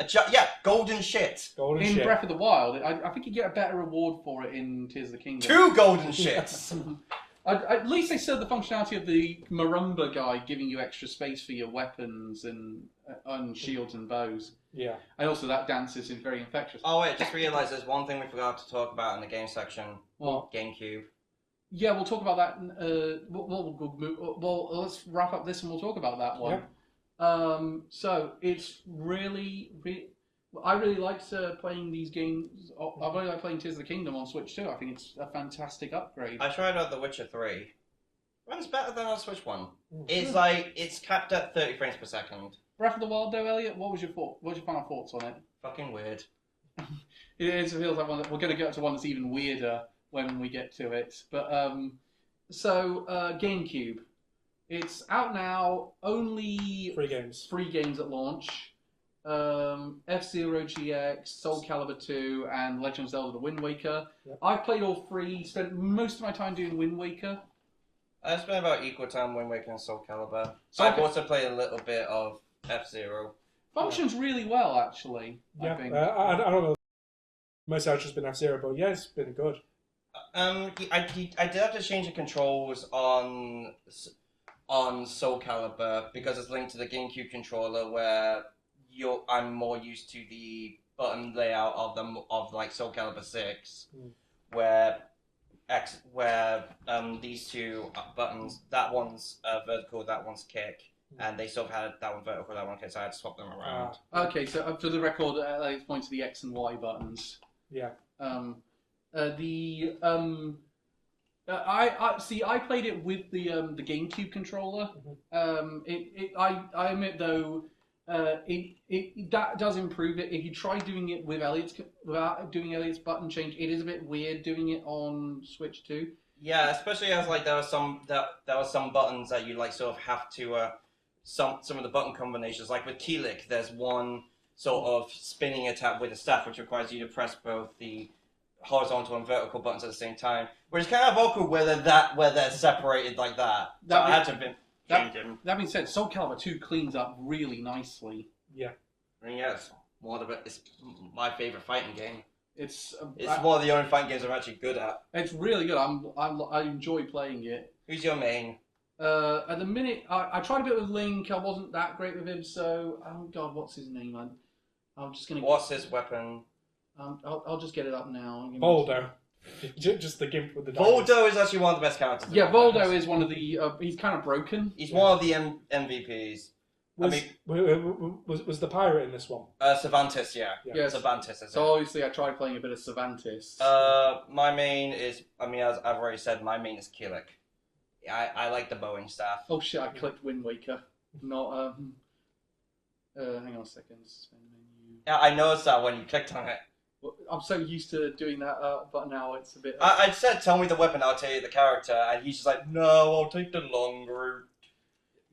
golden shit. In Breath of the Wild, I think you get a better reward for it in Tears of the Kingdom. 2 golden shits! At least they serve the functionality of the Marumba guy giving you extra space for your weapons and shields and bows. Yeah. And also that dance is very infectious. Oh wait, just realised there's one thing we forgot to talk about in the game section. What? GameCube. Yeah, we'll talk about that. Well, let's wrap up this and we'll talk about that one. Yeah. So it's really... I really liked playing these games. I really like playing Tears of the Kingdom on Switch too. I think it's a fantastic upgrade. I tried out The Witcher 3. Runs better than on Switch 1. It's capped at 30 frames per second. Breath of the Wild though, Elliot, what was your final thoughts on it? Fucking weird. It feels like one that we're going to get to one that's even weirder when we get to it. But So GameCube, it's out now. Only 3 games. 3 games at launch. F-Zero GX, Soul Calibur 2, and Legend of Zelda: The Wind Waker. Yep. I've played all 3. Spent most of my time doing Wind Waker. I spent about equal time Wind Waker and Soul Calibur. Soul I've also played a little bit of F-Zero. Functions really well, actually. Yeah, I think. I don't know. Most I've just been F-Zero, but yeah, it's been good. I did have to change the controls on Soul Calibur because it's linked to the GameCube controller, where I'm more used to the button layout of like Soul Calibur 6, where these 2 buttons, that one's vertical, that one's kick, and they sort of had that one vertical, that one kick, so I had to swap them around. Okay, so for the record, it's pointing to the X and Y buttons. Yeah. I see. I played it with the GameCube controller. I admit though, that does improve it. If you try doing it with without doing Elliot's button change, it is a bit weird doing it on Switch too. Yeah, especially as like there were some buttons that you like sort of have to some of the button combinations, like with Keelik, there's one sort of spinning attack with a staff which requires you to press both the horizontal and vertical buttons at the same time, which is kind of awkward where they're separated like that. So I had to change them. That being said, Soul Calibur 2 cleans up really nicely. Yeah. I mean, yeah, it's my favorite fighting game. It's one of the only fighting games I'm actually good at. It's really good. I enjoy playing it. Who's your main? At the minute, I tried a bit with Link. I wasn't that great with him, so oh god, what's his name? I'm just gonna. What's his weapon? I'll just get it up now. Voldo. Just the gimp with the Voldo diamonds. is actually one of the best characters. Yeah, Voldo is one of the. He's kind of broken. He's one of the MVPs. Was the pirate in this one? Cervantes, yeah. Yes. Cervantes is So obviously I tried playing a bit of Cervantes. My main is, as I've already said, my main is Keelik. I like the bowing staff. Oh shit, I clicked Wind Waker. Not, hang on a second. Suspend menu. Yeah, I noticed that when you clicked on it. I'm so used to doing that, but now it's a bit... I said, tell me the weapon, I'll tell you the character, and he's just like, no, I'll take the long route.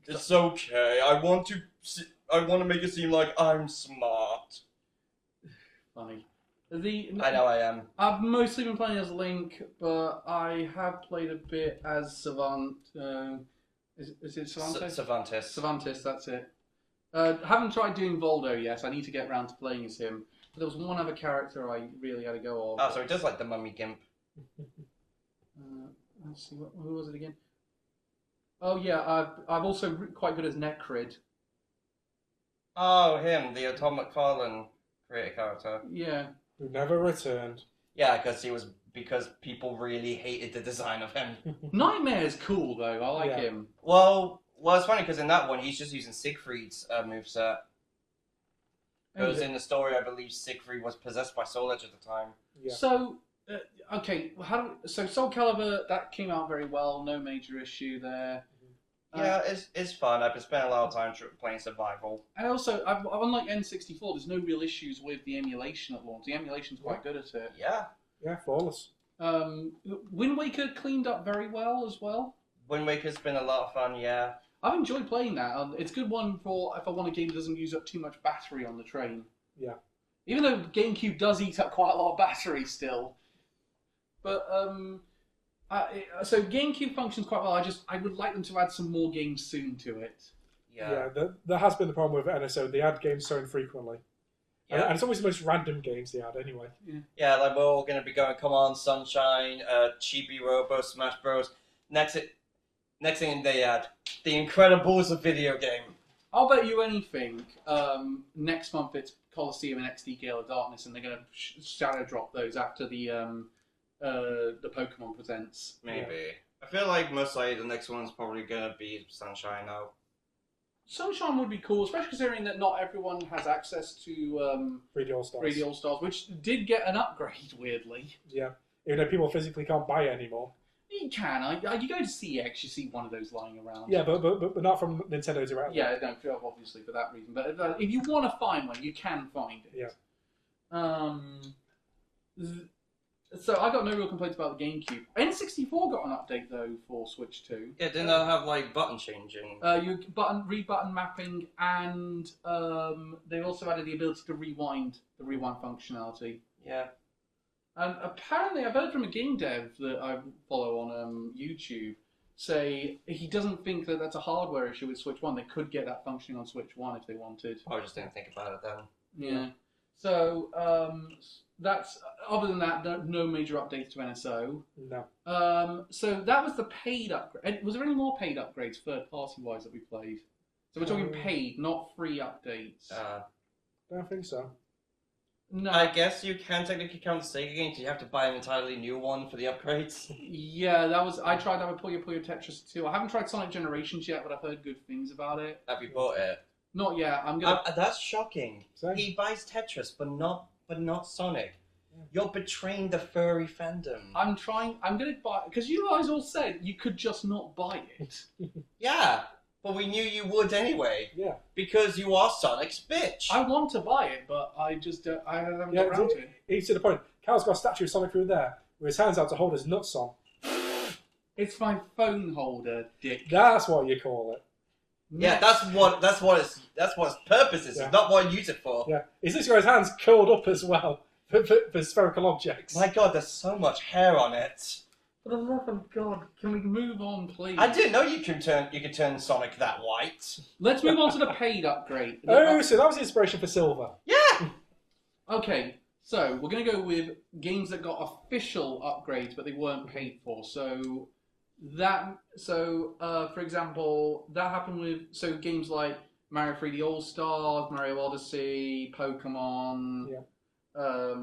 It's okay. I want to make it seem like I'm smart. Funny. I know I am. I've mostly been playing as Link, but I have played a bit as Savant. Is it Cervantes? Cervantes. Cervantes, that's it. Haven't tried doing Voldo yet. I need to get around to playing as him. But there was one other character I really had to go of. Oh, so he does like the mummy gimp. Let's see, who was it again? Oh yeah, I'm also quite good as Necrid. Oh, him, the Tom McFarlane creator character. Yeah. Who never returned. Yeah, because people really hated the design of him. Nightmare's cool though. I like him. Well, it's funny because in that one he's just using Siegfried's moveset. Because in the story, I believe Siegfried was possessed by Soul Edge at the time. Yeah. So, okay, so Soul Calibur, that came out very well. No major issue there. Yeah, it's fun. I've been spending a lot of time playing survival. And also, unlike N64, there's no real issues with the emulation at launch. The emulation's quite good at it. Yeah. Yeah, flawless. Wind Waker cleaned up very well as well. Wind Waker's been a lot of fun, yeah. I've enjoyed playing that. It's a good one for if I want a game that doesn't use up too much battery on the train. Yeah. Even though GameCube does eat up quite a lot of battery still. But, so GameCube functions quite well. I would like them to add some more games soon to it. Yeah. That has been the problem with NSO. They add games so infrequently. Yeah. And it's always the most random games they add anyway. Yeah, like we're all going to be going, come on, Sunshine, Chibi Robo, Smash Bros. Next thing they add, The Incredibles, a video game. I'll bet you anything. Next month it's Coliseum and XD Gale of Darkness, and they're going to shadow drop those after the Pokemon Presents. Maybe. Yeah. I feel like most likely the next one's probably going to be Sunshine now. Sunshine would be cool, especially considering that not everyone has access to 3D All-Stars. 3D All-Stars, which did get an upgrade, weirdly. Yeah. Even though people physically can't buy it anymore. You can. You go to CX, you see one of those lying around. Yeah, but not from Nintendo Direct. Yeah, no, obviously for that reason. But if you want to find one, you can find it. Yeah. So I got no real complaints about the GameCube. N64 got an update though for Switch 2. Yeah, didn't they have like button changing? You read button mapping, and they also added the ability to rewind functionality. Yeah. And apparently, I've heard from a game dev that I follow on YouTube say he doesn't think that that's a hardware issue with Switch 1. They could get that functioning on Switch 1 if they wanted. I just didn't think about it then. Yeah. So that's other than that, no major updates to NSO. No. So that was the paid upgrade. Was there any more paid upgrades, third party wise, that we played? So we're talking paid, not free updates. Don't think so. No. I guess you can technically count the Sega games. You have to buy an entirely new one for the upgrades. Yeah, that was. I tried that with Puyo Puyo Tetris 2. I haven't tried Sonic Generations yet, but I've heard good things about it. Have you bought it? Not yet. I'm gonna. That's shocking. Same. He buys Tetris, but not Sonic. You're betraying the furry fandom. I'm trying. I'm gonna buy because you guys all said you could just not buy it. Yeah, but we knew you would anyway. Yeah. Because you are Sonic's bitch. I want to buy it, but I just don't. I haven't got around to it. He's to the point. Cal's got a statue of Sonic through there, with his hands out to hold his nuts on. It's my phone holder, dick. That's what you call it. Yeah, that's what its purpose is. Yeah. It's not what I use it for. Yeah. He's literally got his hands curled up as well for spherical objects. My God, there's so much hair on it. For the love of God, can we move on, please? I didn't know you could turn Sonic that white. Let's move on to the paid upgrade. Oh, so that was the inspiration for Silver. Yeah. Okay, so we're going to go with games that got official upgrades, but they weren't paid for. So for example, that happened with games like Mario 3D All Stars, Mario Odyssey, Pokemon. Yeah.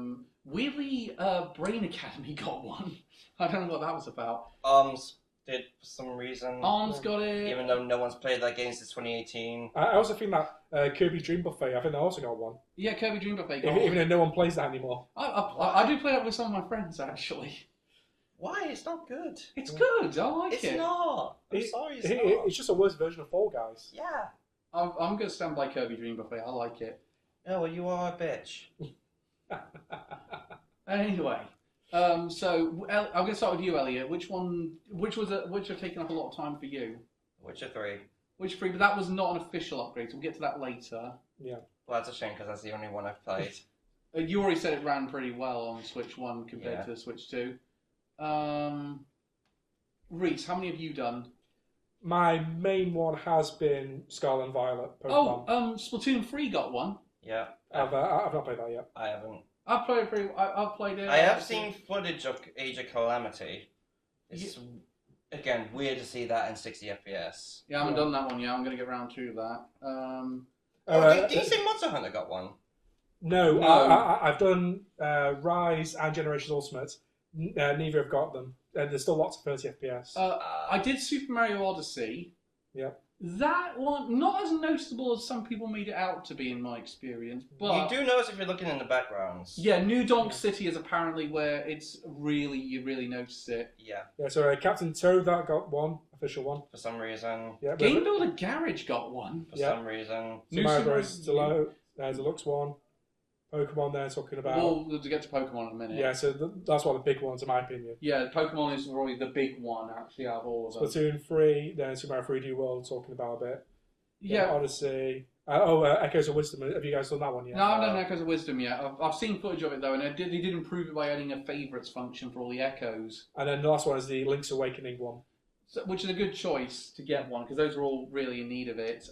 Weirdly, Brain Academy got one. I don't know what that was about. ARMS did for some reason. ARMS got it. Even though no one's played that game since 2018. I also think that Kirby Dream Buffet, I think they also got one. Yeah, Kirby Dream Buffet got one. Even though no one plays that anymore. I do play that with some of my friends, actually. Why? It's not good. It's good. I like it. It's not. I'm sorry, it's not. It's just a worse version of Fall Guys. Yeah. I'm going to stand by Kirby Dream Buffet. I like it. Oh, well, you are a bitch. Anyway, so I'm going to start with you, Elliot. Which have taken up a lot of time for you? Witcher 3. Witcher 3, but that was not an official upgrade, so we'll get to that later. Yeah. Well, that's a shame because that's the only one I've played. You already said it ran pretty well on Switch 1 compared to Switch 2. Reese, how many have you done? My main one has been Scarlet and Violet Pokemon. Splatoon 3 got one. Yeah. I've not played that yet. I haven't. I've played it. I have seen footage of Age of Calamity. It's, again, weird to see that in 60 FPS. Yeah, I haven't done that one yet. I'm going to get round to that. Did you say Monster Hunter got one? No. I've done Rise and Generations Ultimate. Neither have got them. There's still lots of 30 FPS. I did Super Mario Odyssey. Yeah. That one, not as noticeable as some people made it out to be in my experience, but... You do notice if you're looking in the backgrounds. Yeah, New Donk City is apparently where you really notice it. Yeah. Yeah, so Captain Toad, that got one, official one. For some reason. Yeah, Game Builder Garage got one. For some reason. Super Mario Bros. Deluxe one. Pokemon they're talking about. We'll get to Pokemon in a minute. Yeah, so that's one of the big ones in my opinion. Yeah, Pokemon is probably the big one actually out of all of them. Splatoon 3, then Super Mario 3D World talking about a bit. Yeah. Odyssey. Echoes of Wisdom. Have you guys done that one yet? No, I haven't done Echoes of Wisdom yet. I've seen footage of it though, and they did improve it by adding a favourites function for all the Echoes. And then the last one is the Link's Awakening one. So, which is a good choice to get one, because those are all really in need of it.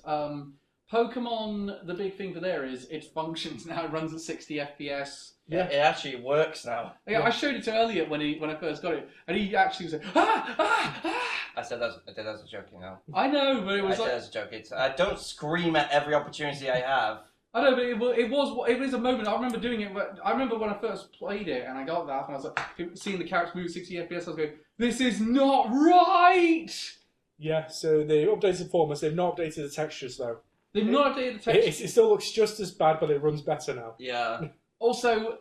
Pokemon, the big thing for there is it functions now. It runs at 60 FPS. Yeah, it actually works now. Yeah, I showed it to Elliot when I first got it, and he actually was like, ah, ah, ah. I said that as a joke, you know. I know, but it was I said as a joke. I don't scream at every opportunity I have. I know, but it was a moment. I remember doing it. I remember when I first played it, and I got that, and I was like, seeing the characters move 60 FPS. I was going, this is not right. Yeah, so they updated formats. They've not updated the textures though. They've not updated the textures. It still looks just as bad, but it runs better now. Yeah. Also,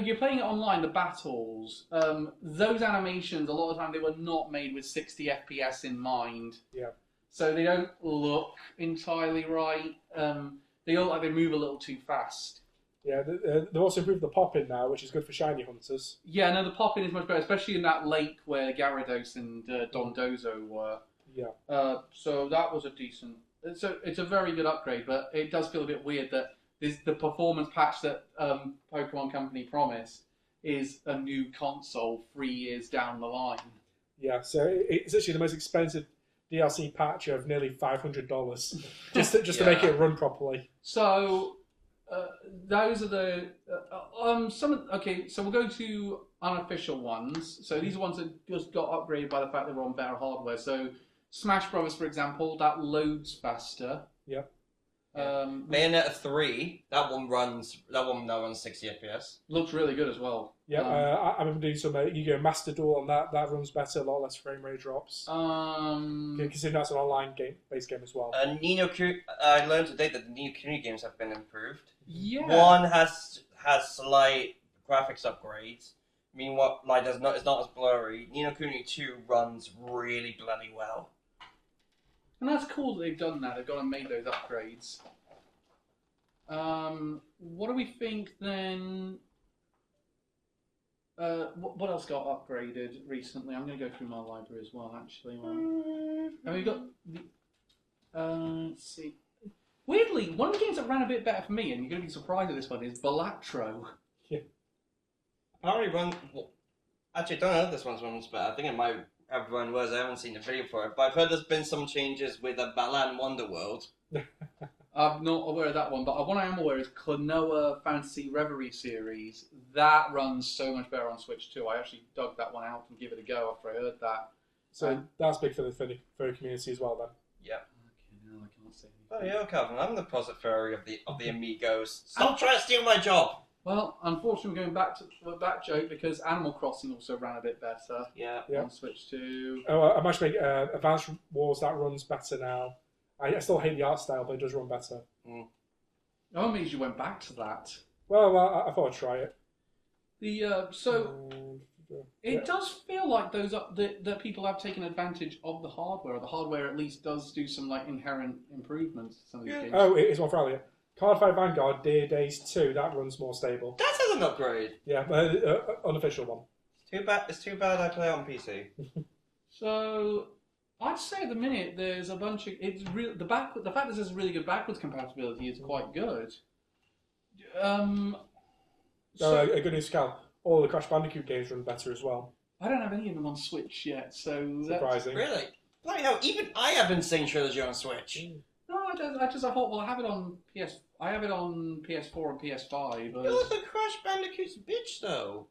you're playing it online, the battles, those animations, a lot of the time, they were not made with 60 FPS in mind. Yeah. So they don't look entirely right. They look like they move a little too fast. Yeah, they've also improved the pop-in now, which is good for shiny hunters. Yeah, no, the pop-in is much better, especially in that lake where Gyarados and Dondozo were. Yeah. So that was a decent... It's a very good upgrade, but it does feel a bit weird that the performance patch that Pokemon Company promised is a new console 3 years down the line. Yeah, so it's actually the most expensive DLC patch of nearly $500 just to make it run properly. So those are the okay. So we'll go to unofficial ones. So these are ones that just got upgraded by the fact they were on better hardware. So Smash Brothers, for example, that loads faster. Yep. Bayonetta 3, that one now runs 60 FPS. Looks really good as well. Yeah, I've been doing some Yu-Gi-Oh! Master Duel on that. That runs better, a lot less frame rate drops. Considering that's an online based game as well. I learned today that the Nino Kuni games have been improved. Yeah. One has slight graphics upgrades. Meanwhile, it's not as blurry. Nino Kuni 2 runs really bloody well. And that's cool that they've done that. They've gone and made those upgrades. What do we think then? What else got upgraded recently? I'm going to go through my library as well, actually. And we've got let's see. Weirdly, one of the games that ran a bit better for me, and you're going to be surprised at this one, is Balatro. Yeah. Actually, I don't know if this one's runs better. I think it might have run worse. I haven't seen a video for it, but I've heard there's been some changes with the Balan Wonderworld. I'm not aware of that one, but one I am aware is Klonoa Fantasy Reverie series. That runs so much better on Switch too. I actually dug that one out and give it a go after I heard that. So that's big for the furry community as well, then. Yeah. Okay, no, I can't say anything. Oh yeah, Calvin, I'm the closet furry of the amigos. Stop trying to steal my job. Well, unfortunately, we're going back to the back joke because Animal Crossing also ran a bit better. Yeah. On Switch too. Oh, I'm actually Advanced Wars that runs better now. I still hate the art style, but it does run better. Oh, it means you went back to that. Well, I thought I'd try it. It does feel like that people have taken advantage of the hardware. The hardware at least does do some like inherent improvements to some of these games. Oh, it is one for Elliot. Cardfight Vanguard Dear Days 2, that runs more stable. That's an upgrade. Yeah, unofficial one. It's too bad I play on PC. So I'd say at the minute there's a bunch of the fact that there's really good backwards compatibility is quite good. A good news, Cal. All the Crash Bandicoot games run better as well. I don't have any of them on Switch yet, so surprising. Really? Bloody hell! Even I have Insane Trilogy on Switch. No, I thought, well, I have it on PS4 and PS5. You're the Crash Bandicoot's bitch, though.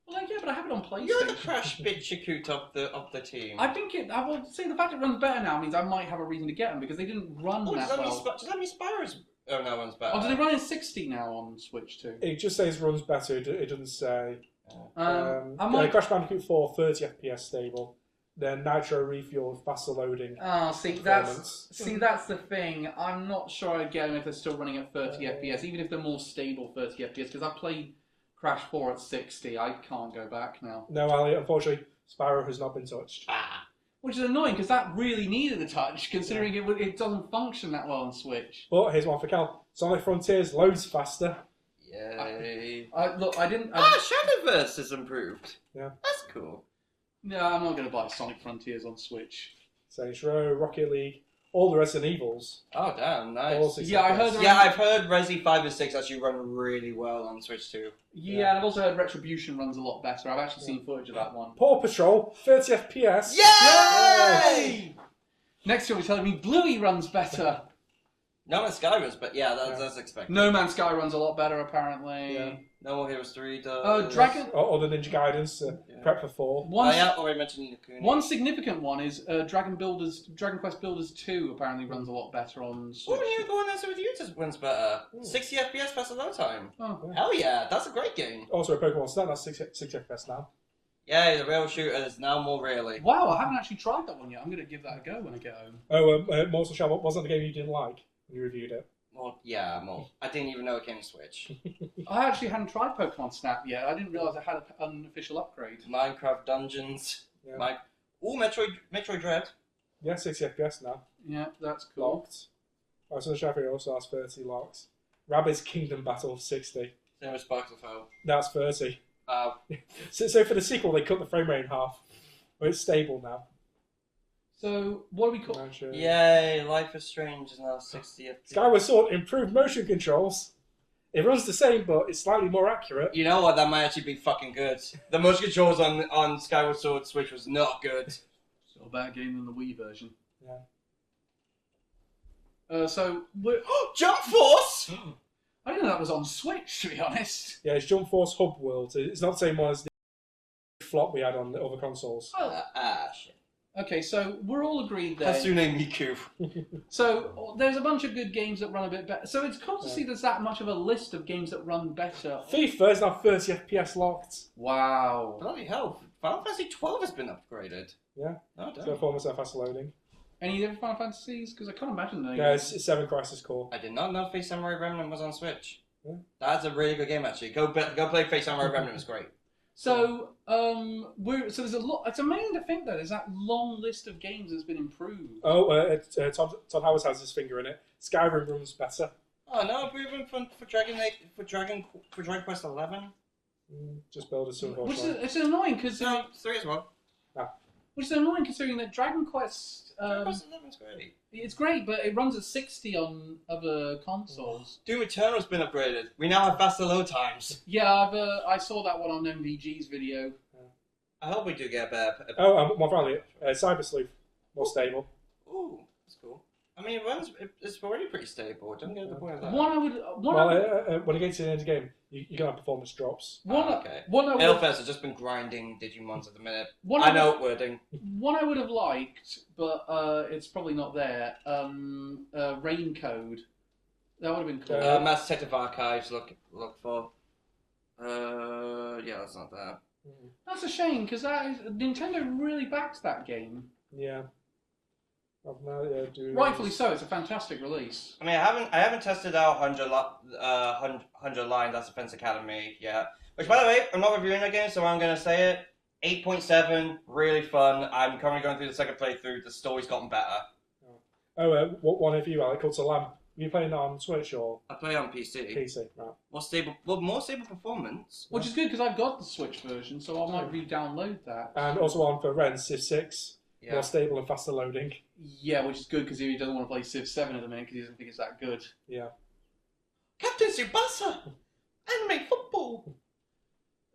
Well, yeah, but I have it on PlayStation. You're the Crash Bitchacoot of the team. I think I would say the fact it runs better now means I might have a reason to get them because they didn't run that well. Does that mean Spyro's? Oh, no one's better. Oh, do they run in 60 now on Switch too? It just says runs better. It doesn't say. Crash Bandicoot 4 30 FPS stable. Then Nitro Refuel faster loading. Oh, see that's the thing. I'm not sure I'd get them if they're still running at 30 FPS, even if they're more stable 30 FPS. Because I played Crash 4 at 60. I can't go back now. No, Ali. Unfortunately, Spyro has not been touched. Which is annoying because that really needed a touch, considering it doesn't function that well on Switch. But here's one for Cal. Sonic Frontiers loads faster. Yay! I didn't. Shadowverse is improved. Yeah, that's cool. No, I'm not going to buy Sonic Frontiers on Switch. Saints Row, Rocket League, all the Resident Evils. Oh damn, nice. Yeah, I've heard Resi 5 and 6 actually run really well on Switch too. Yeah, and I've also heard Retribution runs a lot better. I've actually seen footage of that one. Paw Patrol, 30 FPS. Yay! Next year we're telling me Bluey runs better. No Man's Sky runs, but that's expected. No Man's Sky runs a lot better apparently. Yeah. No More Heroes 3 does. Dragon. Or the Ninja Gaidens, prep for 4. Already mentioned Ni no Kuni. One significant one is Dragon Quest Builders 2 apparently runs a lot better on Switch. Oh, the one that's with you just runs better. 60 FPS faster load time. Oh. Hell yeah, that's a great game. Also, Pokemon Snap, that's 60 FPS now. Yeah, the rail shooter is now more really. Wow, I haven't actually tried that one yet. I'm going to give that a go when I get home. Oh, Mortal Shell, what was that the game you didn't like when you reviewed it? I didn't even know it came to Switch. I actually hadn't tried Pokemon Snap yet. I didn't realise it had an unofficial upgrade. Minecraft Dungeons. Yeah. Metroid Dread. Yeah, 60 FPS now. Yeah, that's cool. Locked. So the Shadow also has 30 locks. Rabbids Kingdom Battle 60. Same as Sparks of Hope. That's 30. Uh, So for the sequel, they cut the frame rate in half. But it's stable now. So, what do we call... Yay, Life is Strange is now 60 FPS. Skyward Sword improved motion controls. It runs the same, but it's slightly more accurate. You know what? That might actually be fucking good. The motion controls on Skyward Sword Switch was not good. Still a better game than the Wii version. Yeah. So, we're... Jump Force! I didn't know that was on Switch, to be honest. Yeah, it's Jump Force Hub World. It's not the same one as the flop we had on the other consoles. Shit. Okay, so we're all agreed there. Hatsune Miku. So there's a bunch of good games that run a bit better. So it's cool to see there's that much of a list of games that run better. FIFA is now 30 FPS locked. Wow. Bloody hell. Final Fantasy 12 has been upgraded. Yeah. Oh, damn. So 4% faster loading. Any other Final Fantasies? Because I can't imagine them. Yeah, it's 7 Crisis Core. I did not know Face Samurai Remnant was on Switch. Yeah. That's a really good game, actually. Go play Face Samurai Remnant. It's great. So there's a lot. It's amazing to think that there's that long list of games that's been improved. Oh, Todd Howard has his finger in it. Skyrim runs better. Oh no, improvement for Dragon Quest 11. Just build a silver. Which is it's annoying because No, 3 as well. which is annoying considering that Dragon Quest. Dragon Quest 11's great. It's great, but it runs at 60 on other consoles. Doom Eternal's been upgraded. We now have faster load times. Yeah, I saw that one on MVG's video. I hope we do get better. More finally, Cyber Sleuth, more stable. Ooh, that's cool. I mean, it's already pretty stable. Don't get the point of that. When you get to the end of the game, you're going to have performance drops. Okay. One Hellfest has just been grinding Digimons at the minute. I know wording. One I would have liked, but it's probably not there. Rain Code. That would have been cool. Mass Detective Archives, look for. Yeah, that's not there. That's a shame because Nintendo really backed that game. Yeah. Rightfully so. It's a fantastic release. I mean, I haven't tested out 100 Line That's Defense Academy yet. Which, by the way, I'm not reviewing that game, so I'm going to say it. 8.7, really fun. I'm currently going through the second playthrough. The story's gotten better. What one of you, Alec, called Salam? Are you playing that on Switch or? I play on PC. PC, right. More stable performance. Which is good because I've got the Switch version, so I might re-download that. And also on for Ren, Civ 6. Yeah. More stable and faster loading. Yeah, which is good because he doesn't want to play Civ 7 at the minute because he doesn't think it's that good. Yeah. Captain Tsubasa! Anime football!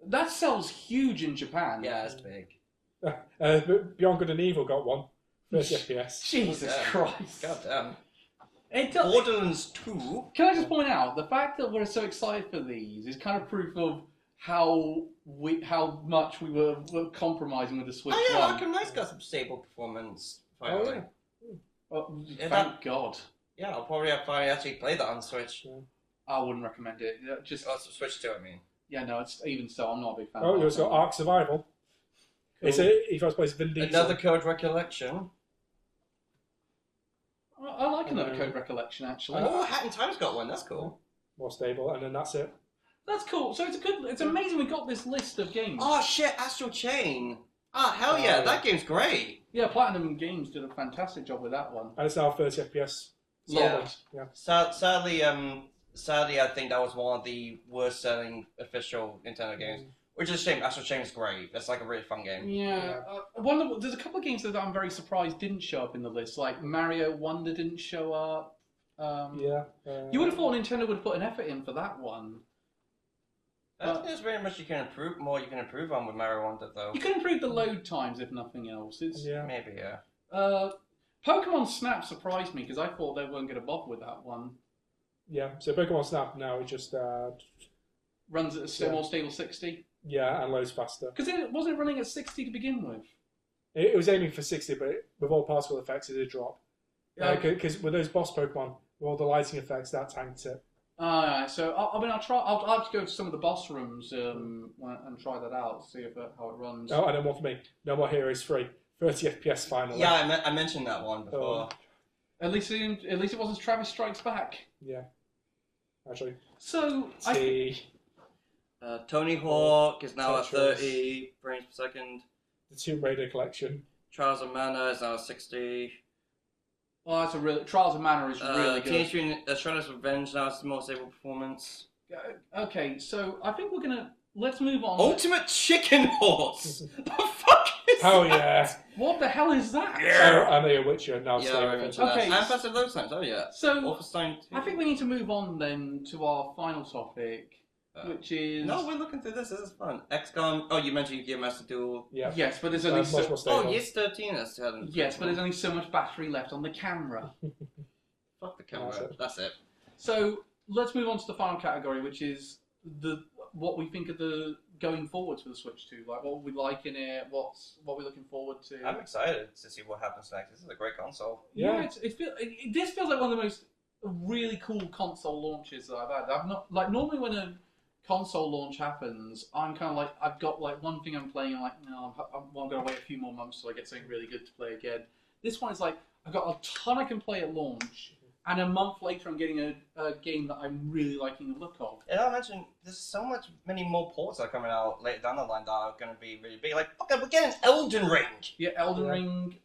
That sells huge in Japan. Yeah, it's big. Beyond Good and Evil got one. 30 FPS. Jesus Christ. God damn. It does. Borderlands 2? Can I just point out, the fact that we're so excited for these is kind of proof of how much we were compromising with the Switch Oh yeah, One. Arkham Knight's got some stable performance. Oh, Finally. yeah. Well, Yeah, thank God. Yeah, I'll probably finally actually play that on Switch. I wouldn't recommend it. Just Switch 2, I mean. yeah, no. It's even so. I'm not a big fan. Oh, of you also got Ark Survival. Cool. He first plays Vin Diesel. Another Code Recollection. I like another Code Recollection actually. Oh, Hat in Time's got one. That's cool. More stable, and then that's it. That's cool. So it's amazing we got this list of games. Oh shit, Astral Chain. Ah, hell yeah, that game's great. Yeah, Platinum Games did a fantastic job with that one. And it's now 30 FPS. Yeah. Yeah. Sadly, I think that was one of the worst-selling official Nintendo games. Which is a shame. Astral Chain is great. It's like a really fun game. Yeah, there's a couple of games that I'm very surprised didn't show up in the list. Like Mario Wonder didn't show up. You would have thought Nintendo would have put an effort in for that one. I think there's very much you can improve on with Mario Wonder though. You can improve the load times if nothing else. Maybe, yeah. Pokemon Snap surprised me because I thought they weren't going to bother with that one. Yeah, so Pokemon Snap now it just runs at a more stable 60. Yeah, and loads faster. Because it wasn't running at 60 to begin with. It was aiming for 60, but with all particle effects, it did drop. Because with those boss Pokemon, with all the lighting effects, that tanked it. So I'll have to go to some of the boss rooms and try that out, see how it runs. Oh, and then one for me. No More Heroes 3. 30 FPS finally. Yeah, I mentioned that one before. At least it wasn't Travis Strikes Back. Yeah. Actually. So Tony Hawk is now Tetris. at 30 frames per second. The Tomb Raider collection. Trials of Mana is now at 60. Well, that's a real Trials of Mana is really good. Teenage Mutant Shredder's Revenge now is the most stable performance. Okay, so I think let's move on. Ultimate Chicken Horse. The fuck is Hell that? yeah! What the hell is that? Oh, and the Witcher now. Yeah, I mentioned Okay, that. And Fast and Those Times. Oh yeah. So Wolfenstein 2. I think we need to move on then to our final topic, which is No, we're looking through this. This is fun. XCOM. Oh, you mentioned Gear Master Duel. Yeah. Yes, but there's Much only more stable. Oh, yes, 13. That's 10. yes, but there's only so much battery left on the camera. Fuck the camera. That's it. That's it. So let's move on to the final category, which is what we think of the going forwards for the Switch 2. Like what we like in it, what we're looking forward to. I'm excited to see what happens next. This is a great console. Yeah, this feels like one of the most really cool console launches that I've had. I've not like normally when a console launch happens, I'm kind of like I've got like one thing I'm playing. I'm like no, I'm going to wait a few more months till I get something really good to play again. This one is like I've got a ton I can play at launch, and a month later I'm getting a game that I'm really liking the look of. And I mentioned there's many more ports that are coming out later down the line that are going to be really big. Like, fuck, we're getting Elden Ring. Yeah, Elden Ring.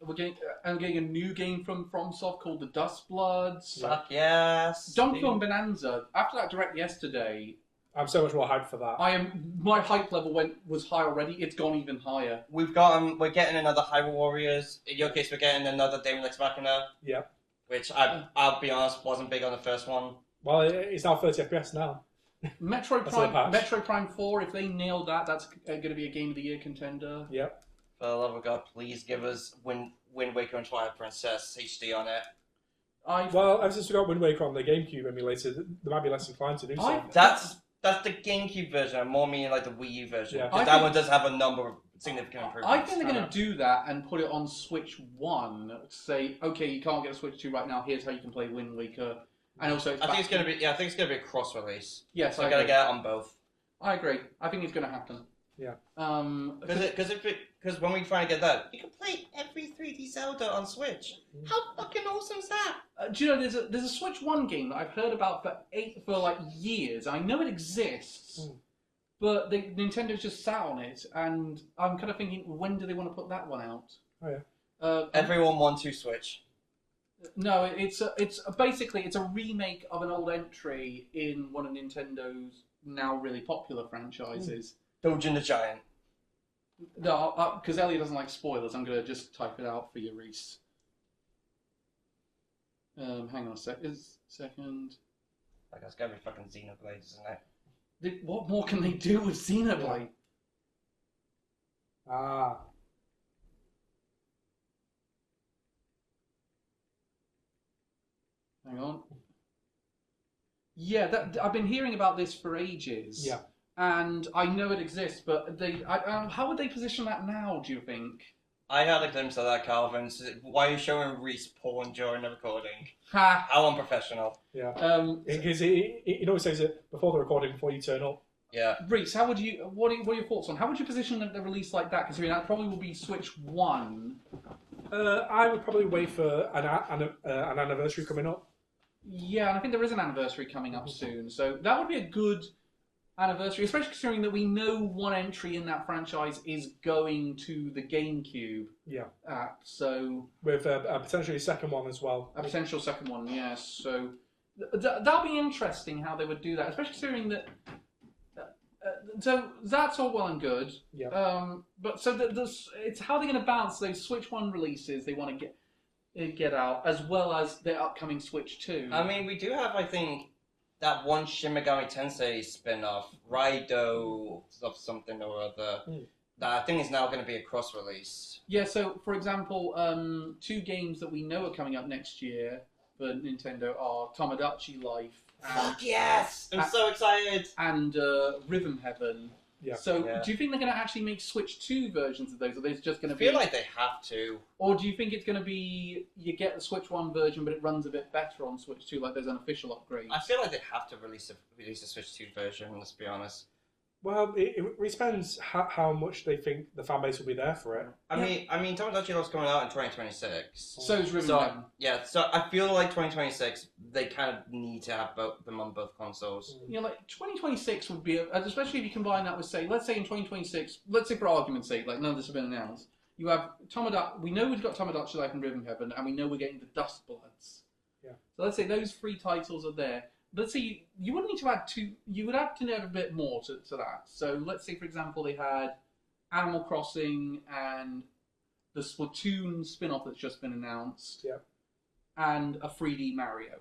I'm getting a new game from FromSoft called The Dust Bloods. Fuck yes. Donkey Kong Bonanza. After that direct yesterday, I'm so much more hyped for that. my hype level was high already. It's gone even higher. We're getting another Hyrule Warriors. In your case, we're getting another Demon X Machina. Yeah. Which I'll be honest, wasn't big on the first one. Well, it's now 30 FPS now. Metroid Prime 4. If they nail that, that's going to be a Game of the Year contender. Yep. For the love of God, please give us Wind Waker and Twilight Princess HD on it. Well, ever since we got Wind Waker on the GameCube emulator, they might be less inclined to do so. That's the GameCube version. I'm more meaning like the Wii U version. Yeah. Because that one does have a number of significant improvements. I think they're going to do that and put it on Switch 1. Say, okay, you can't get a Switch 2 right now. Here's how you can play Wind Waker. And also, I think it's going to be a cross release. Yes, so I got to get it on both. I agree. I think it's going to happen. Yeah. Because when we finally get that, you can play every 3D Zelda on Switch. How fucking awesome is that? Do you know there's a Switch 1 game that I've heard about for like years. I know it exists, but Nintendo's just sat on it, and I'm kind of thinking, when do they want to put that one out? Oh yeah. Everyone wants to Switch. No, it's basically it's a remake of an old entry in one of Nintendo's now really popular franchises. Dogen the Giant. No, because Elliot doesn't like spoilers, I'm going to just type it out for you, Reese. Hang on a second. Like, it's gotta be fucking Xenoblade, isn't it? What more can they do with Xenoblade? Ah. Hang on. Yeah, I've been hearing about this for ages. Yeah. And I know it exists, but how would they position that now, do you think? I had a glimpse of that, Calvin. So why are you showing Reese porn during the recording? Ha! How unprofessional. Yeah. Because he always says it before the recording, before you turn up. Yeah. Reese, what are your thoughts on how would you position the release like that? Considering that probably will be Switch 1. I would probably wait for an anniversary coming up. Yeah, and I think there is an anniversary coming up soon, so that would be a good anniversary, especially considering that we know one entry in that franchise is going to the GameCube app, so... With a potentially second one as well. A potential second one, yes, so... That'll be interesting how they would do that, especially considering that... so that's all well and good, but so it's how they're going to balance those Switch 1 releases they want to get out, as well as their upcoming Switch 2. I mean, we do have, I think, that one Shin Megami Tensei spin-off, Raido of something or other, that I think is now going to be a cross-release. Yeah, so, for example, 2 games that we know are coming up next year for Nintendo are Tomodachi Life. Fuck yes! I'm so excited! And Rhythm Heaven. Yeah. So, do you think they're going to actually make Switch 2 versions of those, or are they just going to be... I feel like they have to. Or do you think it's going to be, you get the Switch 1 version, but it runs a bit better on Switch 2, like there's an official upgrade? I feel like they have to release a Switch 2 version, let's be honest. Well, it really depends how much they think the fan base will be there for it. I mean, Tomodachi Life's coming out in 2026. So is Rhythm Heaven. Yeah, so I feel like 2026, they kind of need to have them on both consoles. Yeah, like 2026 would be, especially if you combine that with, say, let's say in 2026, let's say for argument's sake, like none of this has been announced. You have Tomodachi. We know we've got Tomodachi Life and Rhythm Heaven, and we know we're getting the Dust Bloods. Yeah. So let's say those 3 titles are there. Let's say you wouldn't need to add 2. You would have to add a bit more to that. So let's say, for example, they had Animal Crossing and the Splatoon spin-off that's just been announced. Yeah. And a 3D Mario.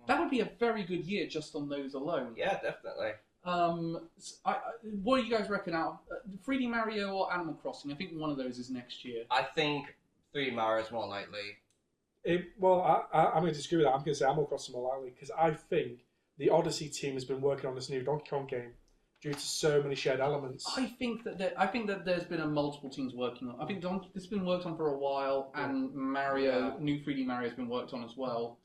That would be a very good year just on those alone. Yeah, definitely. What do you guys reckon out? 3D Mario or Animal Crossing? I think one of those is next year. I think 3D Mario is more likely. I'm going to disagree with that. I'm going to say Animal Crossing more likely because I think the Odyssey team has been working on this new Donkey Kong game due to so many shared elements. I think that there's been multiple teams working on. I think this has been worked on for a while, and new 3D Mario has been worked on as well.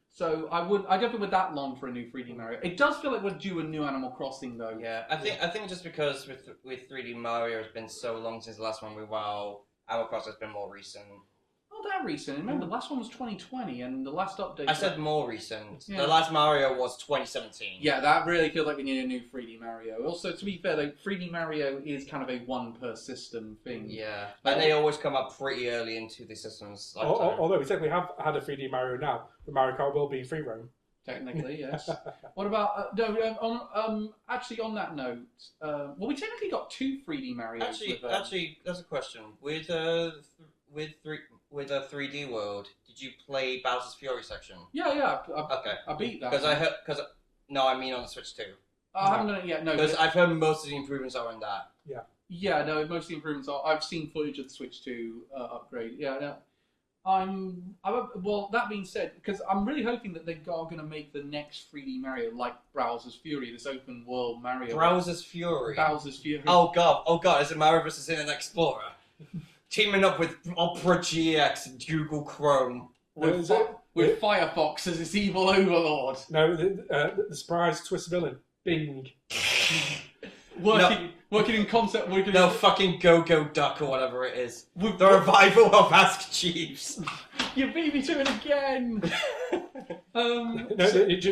So I don't think we're that long for a new 3D Mario. It does feel like we're due a new Animal Crossing though. Yeah, I think just because with 3D Mario has been so long since the last one, Animal Crossing has been more recent. Not that recent. Remember, the last one was 2020, and the last update. I said more recent. Yeah. The last Mario was 2017. Yeah, that really feels like we need a new 3D Mario. Also, to be fair, though, 3D Mario is kind of a one per system thing. Yeah, and they always come up pretty early into the system's lifetime. Although we technically have had a 3D Mario now, the Mario Kart will be free roam. Technically, yes. What about actually on that note? Well, we technically got 2 3D Marios. Actually, there's a question with 3D World. Did you play Bowser's Fury section? Yeah. Okay. I beat that. I mean on the Switch too. I haven't done it yet. No, because I've heard most of the improvements are in that. Yeah, no, most of the improvements are. I've seen footage of the Switch 2 upgrade. Yeah, no. Well, that being said, because I'm really hoping that they are going to make the next 3D Mario like Bowser's Fury, this open world Mario. Bowser's Fury. Oh god! Is it Mario vs. Internet Explorer? Teaming up with Opera GX and Google Chrome. With Firefox as its evil overlord. No, the surprise twist villain. Bing. Working in concept. No, fucking Go-Go Duck or whatever it is. The revival of Ask Jeeves. You beat me to it again.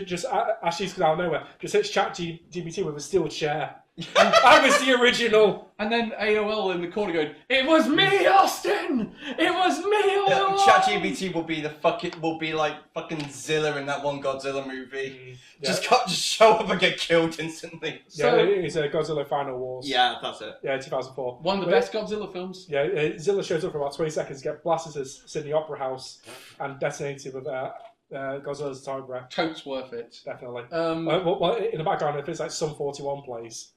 Just Ashley's out of nowhere. Just hits ChatGPT with a steel chair. I was the original. And then AOL in the corner going, "It was me, Austin. It was me all along." ChatGPT will be like fucking Zilla in that one Godzilla movie. Just show up and get killed instantly. Yeah, it's Godzilla Final Wars. Yeah, that's it. Yeah, 2004. One of the best Godzilla films. Yeah, Zilla shows up for about 20 seconds, get blasted at Sydney Opera House, and detonated with Godzilla's atomic breath. Totes worth it. Definitely. Well, in the background, it feels like Sum 41 plays.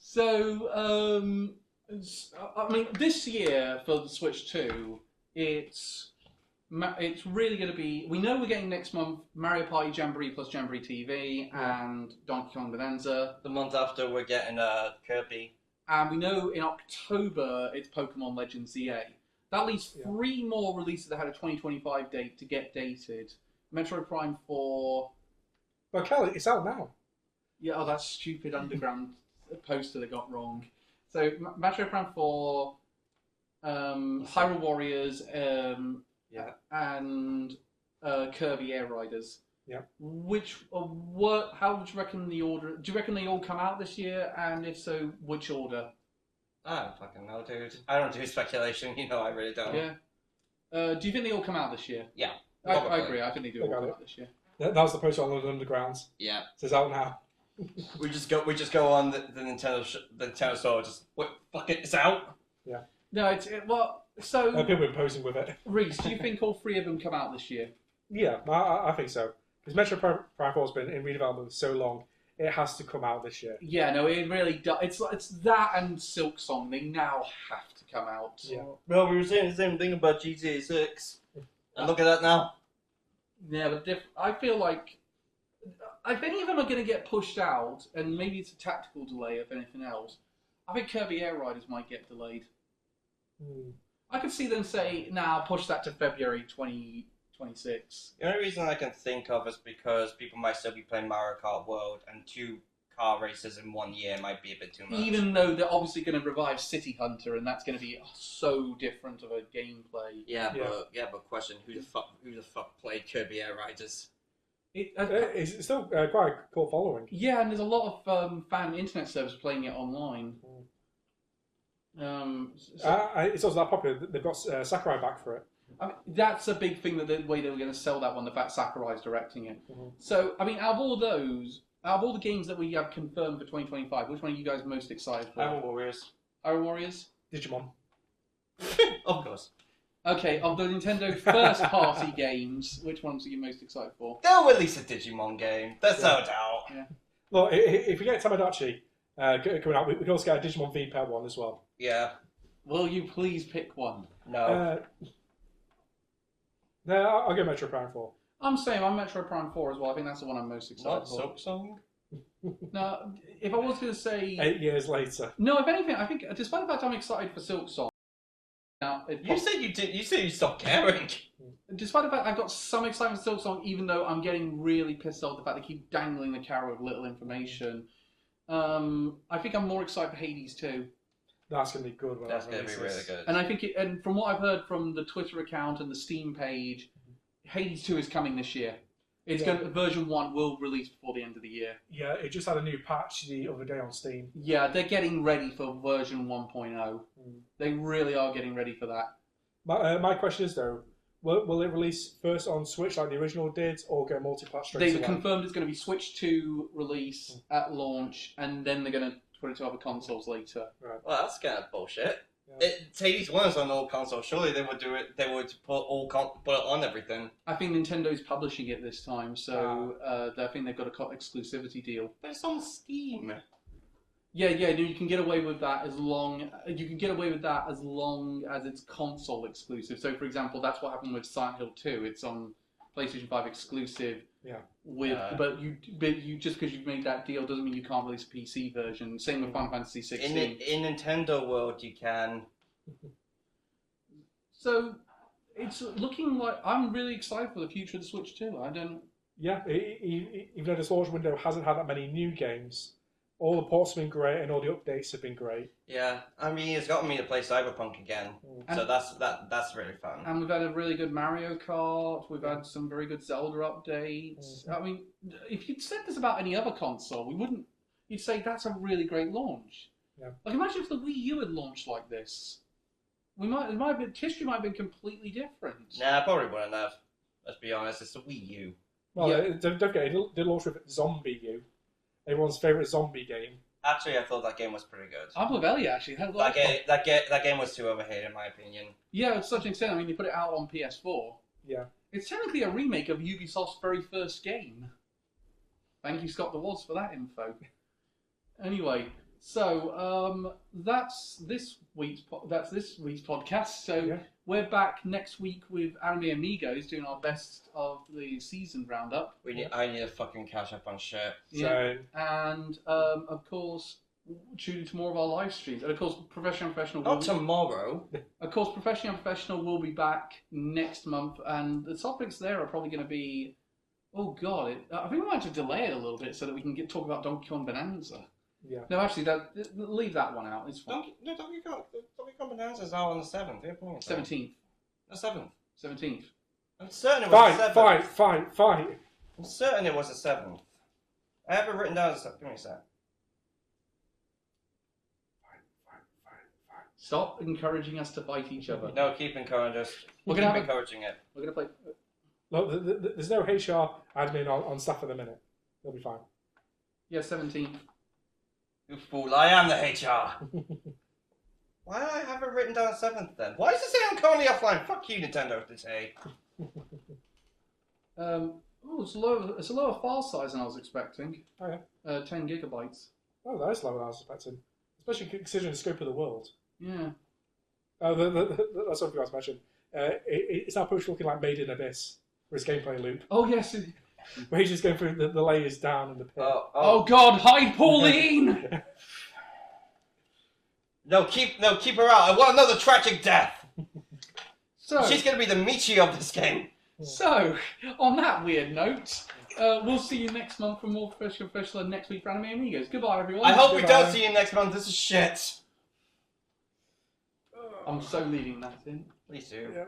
So, I mean, this year for the Switch 2, it's really going to be. We know we're getting next month Mario Party Jamboree plus Jamboree TV and Donkey Kong Bonanza. The month after, we're getting Kirby. And we know in October it's Pokemon Legends ZA. That leaves 3 more releases that had a 2025 date to get dated. Metroid Prime 4. Well, Kelly, it's out now. Yeah, that stupid underground poster they got wrong. So, Metroid Prime 4, Hyrule Warriors, and Kirby Air Riders. Yeah. How would you reckon the order? Do you reckon they all come out this year? And if so, which order? I don't fucking know, dude. I don't do speculation. I really don't. Yeah. Do you think they all come out this year? Yeah. I agree. I think they do all come out this year. That was the poster on London Undergrounds. Yeah. So it's out now. We just go on the Nintendo store. Just fuck it, it's out. Yeah. No, so people have been posing with it. Reese, do you think all 3 of them come out this year? Yeah, I think so. Because Metro Prime 4 has been in redevelopment for so long, it has to come out this year. Yeah, no, it really does. It's that and Silk Song. They now have to come out. Yeah. Well, we were saying the same thing about GTA 6. And look at that now. Yeah, but I feel like if any of them are going to get pushed out, and maybe it's a tactical delay if anything else, I think Kirby Air Riders might get delayed. I could see them say, push that to February 2026. The only reason I can think of is because people might still be playing Mario Kart World, and 2 car races in 1 year might be a bit too much. Even though they're obviously going to revive City Hunter, and that's going to be so different of a gameplay. But question: who the fuck played Kirby Air Riders? It's still quite a cool following. Yeah, and there's a lot of fan internet servers playing it online. It's also that popular. They've got Sakurai back for it. I mean, that's a big thing, that the way they were going to sell that one, the fact Sakurai's directing it. Mm-hmm. So, I mean, out of all the games that we have confirmed for 2025, which one are you guys most excited for? Hyrule Warriors. Hyrule Warriors? Digimon. Of course. Okay, of the Nintendo first-party games, which ones are you most excited for? They'll release a Digimon game. There's no doubt. Yeah. Look, if we get Tamagotchi coming out, we can also get a Digimon V-Pet one as well. Yeah. Will you please pick one? No. No, I'll go Metro Prime 4. I'm Metro Prime 4 as well. I think that's the one I'm most excited Not for. Soap Song? No, if I was going to say... 8 years later. No, if anything, I think, despite the fact I'm excited for Silk Song, now, You said you did. You said you stopped caring. despite the fact I've got some excitement for Silk Song, even though I'm getting really pissed off at the fact they keep dangling the carrot with little information, I think I'm more excited for Hades 2. That's going to be good. That's going to be really good. And I think, and from what I've heard from the Twitter account and the Steam page, Hades 2 is coming this year. Version 1 will release before the end of the year. Yeah, it just had a new patch the other day on Steam. Yeah, they're getting ready for version 1.0. They really are getting ready for that. My question is, though, will it release first on Switch like the original did, or go multi-patch straight away? They've confirmed it's going to be Switch 2 release at launch, and then they're going to put it to other consoles later. Right. Well, that's kind of bullshit. Yeah. Hades 1 is on all consoles. Surely they would do it. They would put put it on everything. I think Nintendo's publishing it this time, so I think they've got a exclusivity deal. But it's on Steam. Yeah, you can get away with that as long as it's console exclusive. So, for example, that's what happened with Silent Hill 2. It's on PlayStation 5 exclusive. Yeah. But you just because you've made that deal doesn't mean you can't release a PC version. Same with Final Fantasy 16. In Nintendo world, you can. So it's looking like I'm really excited for the future of the Switch too. Yeah, even though this launch window hasn't had that many new games, all the ports have been great and all the updates have been great. Yeah, I mean, it's gotten me to play Cyberpunk again, so that's really fun. And we've had a really good Mario Kart. We've had some very good Zelda updates. I mean, if you'd said this about any other console, you'd say that's a really great launch. Yeah. Like, imagine if the Wii U had launched like this. History might have been completely different. Nah, I probably wouldn't have. Let's be honest, it's the Wii U. Well, don't forget, it did launch with Zombie U, everyone's favourite zombie game. Actually, I thought that game was pretty good. I'm with Ellie, actually. That game was too overhated, in my opinion. Yeah, to such an extent. I mean, you put it out on PS4. Yeah. It's technically a remake of Ubisoft's very first game. Thank you, Scott DeWaltz, for that info. Anyway, so that's this week's podcast. So we're back next week with Anime Amigos doing our best of the season roundup. I need to fucking catch up on shit. Yeah. And of course, tune into more of our live streams. And of course, Professional. Not tomorrow. Of course, Professional will be back next month, and the topics there are probably going to be. Oh God! I think we might have to delay it a little bit so that we can talk about Donkey Kong Bonanza. Yeah. No, actually, leave that one out. It's fine. Donkey Kong Bonanza is out on the 7th. 17th. The 7th. 17th. I'm certain it was the 7th. Fine. I'm certain it was the 7th. I have it written down as 7th. Give me a sec. Fine. Stop encouraging us to fight each other. No, keep encouraging us. Keep encouraging it. We're going to play... Look, there's no HR admin on staff at the minute. They'll be fine. Yeah, 17th. You fool, I am the HR. Why do I have it written down 7th then? Why does it say I'm currently offline? Fuck you, Nintendo, to say. It's a lower file size than I was expecting. Oh, yeah. 10 gigabytes. Oh, that is lower than I was expecting. Especially considering the scope of the world. Yeah. Oh, that's something I was mentioning. It's now pushed looking like Made in Abyss for his gameplay loop. Oh, yes. Where he's just going through the layers down in the pit. Oh God, hide Pauline! No, keep her out. I want another tragic death. So she's going to be the Michi of this game. So, on that weird note, we'll see you next month for more Professional and next week for Anime Amigos. Goodbye, everyone. I hope we don't see you next month. This is shit. I'm so leaving that in. Please do. Yeah.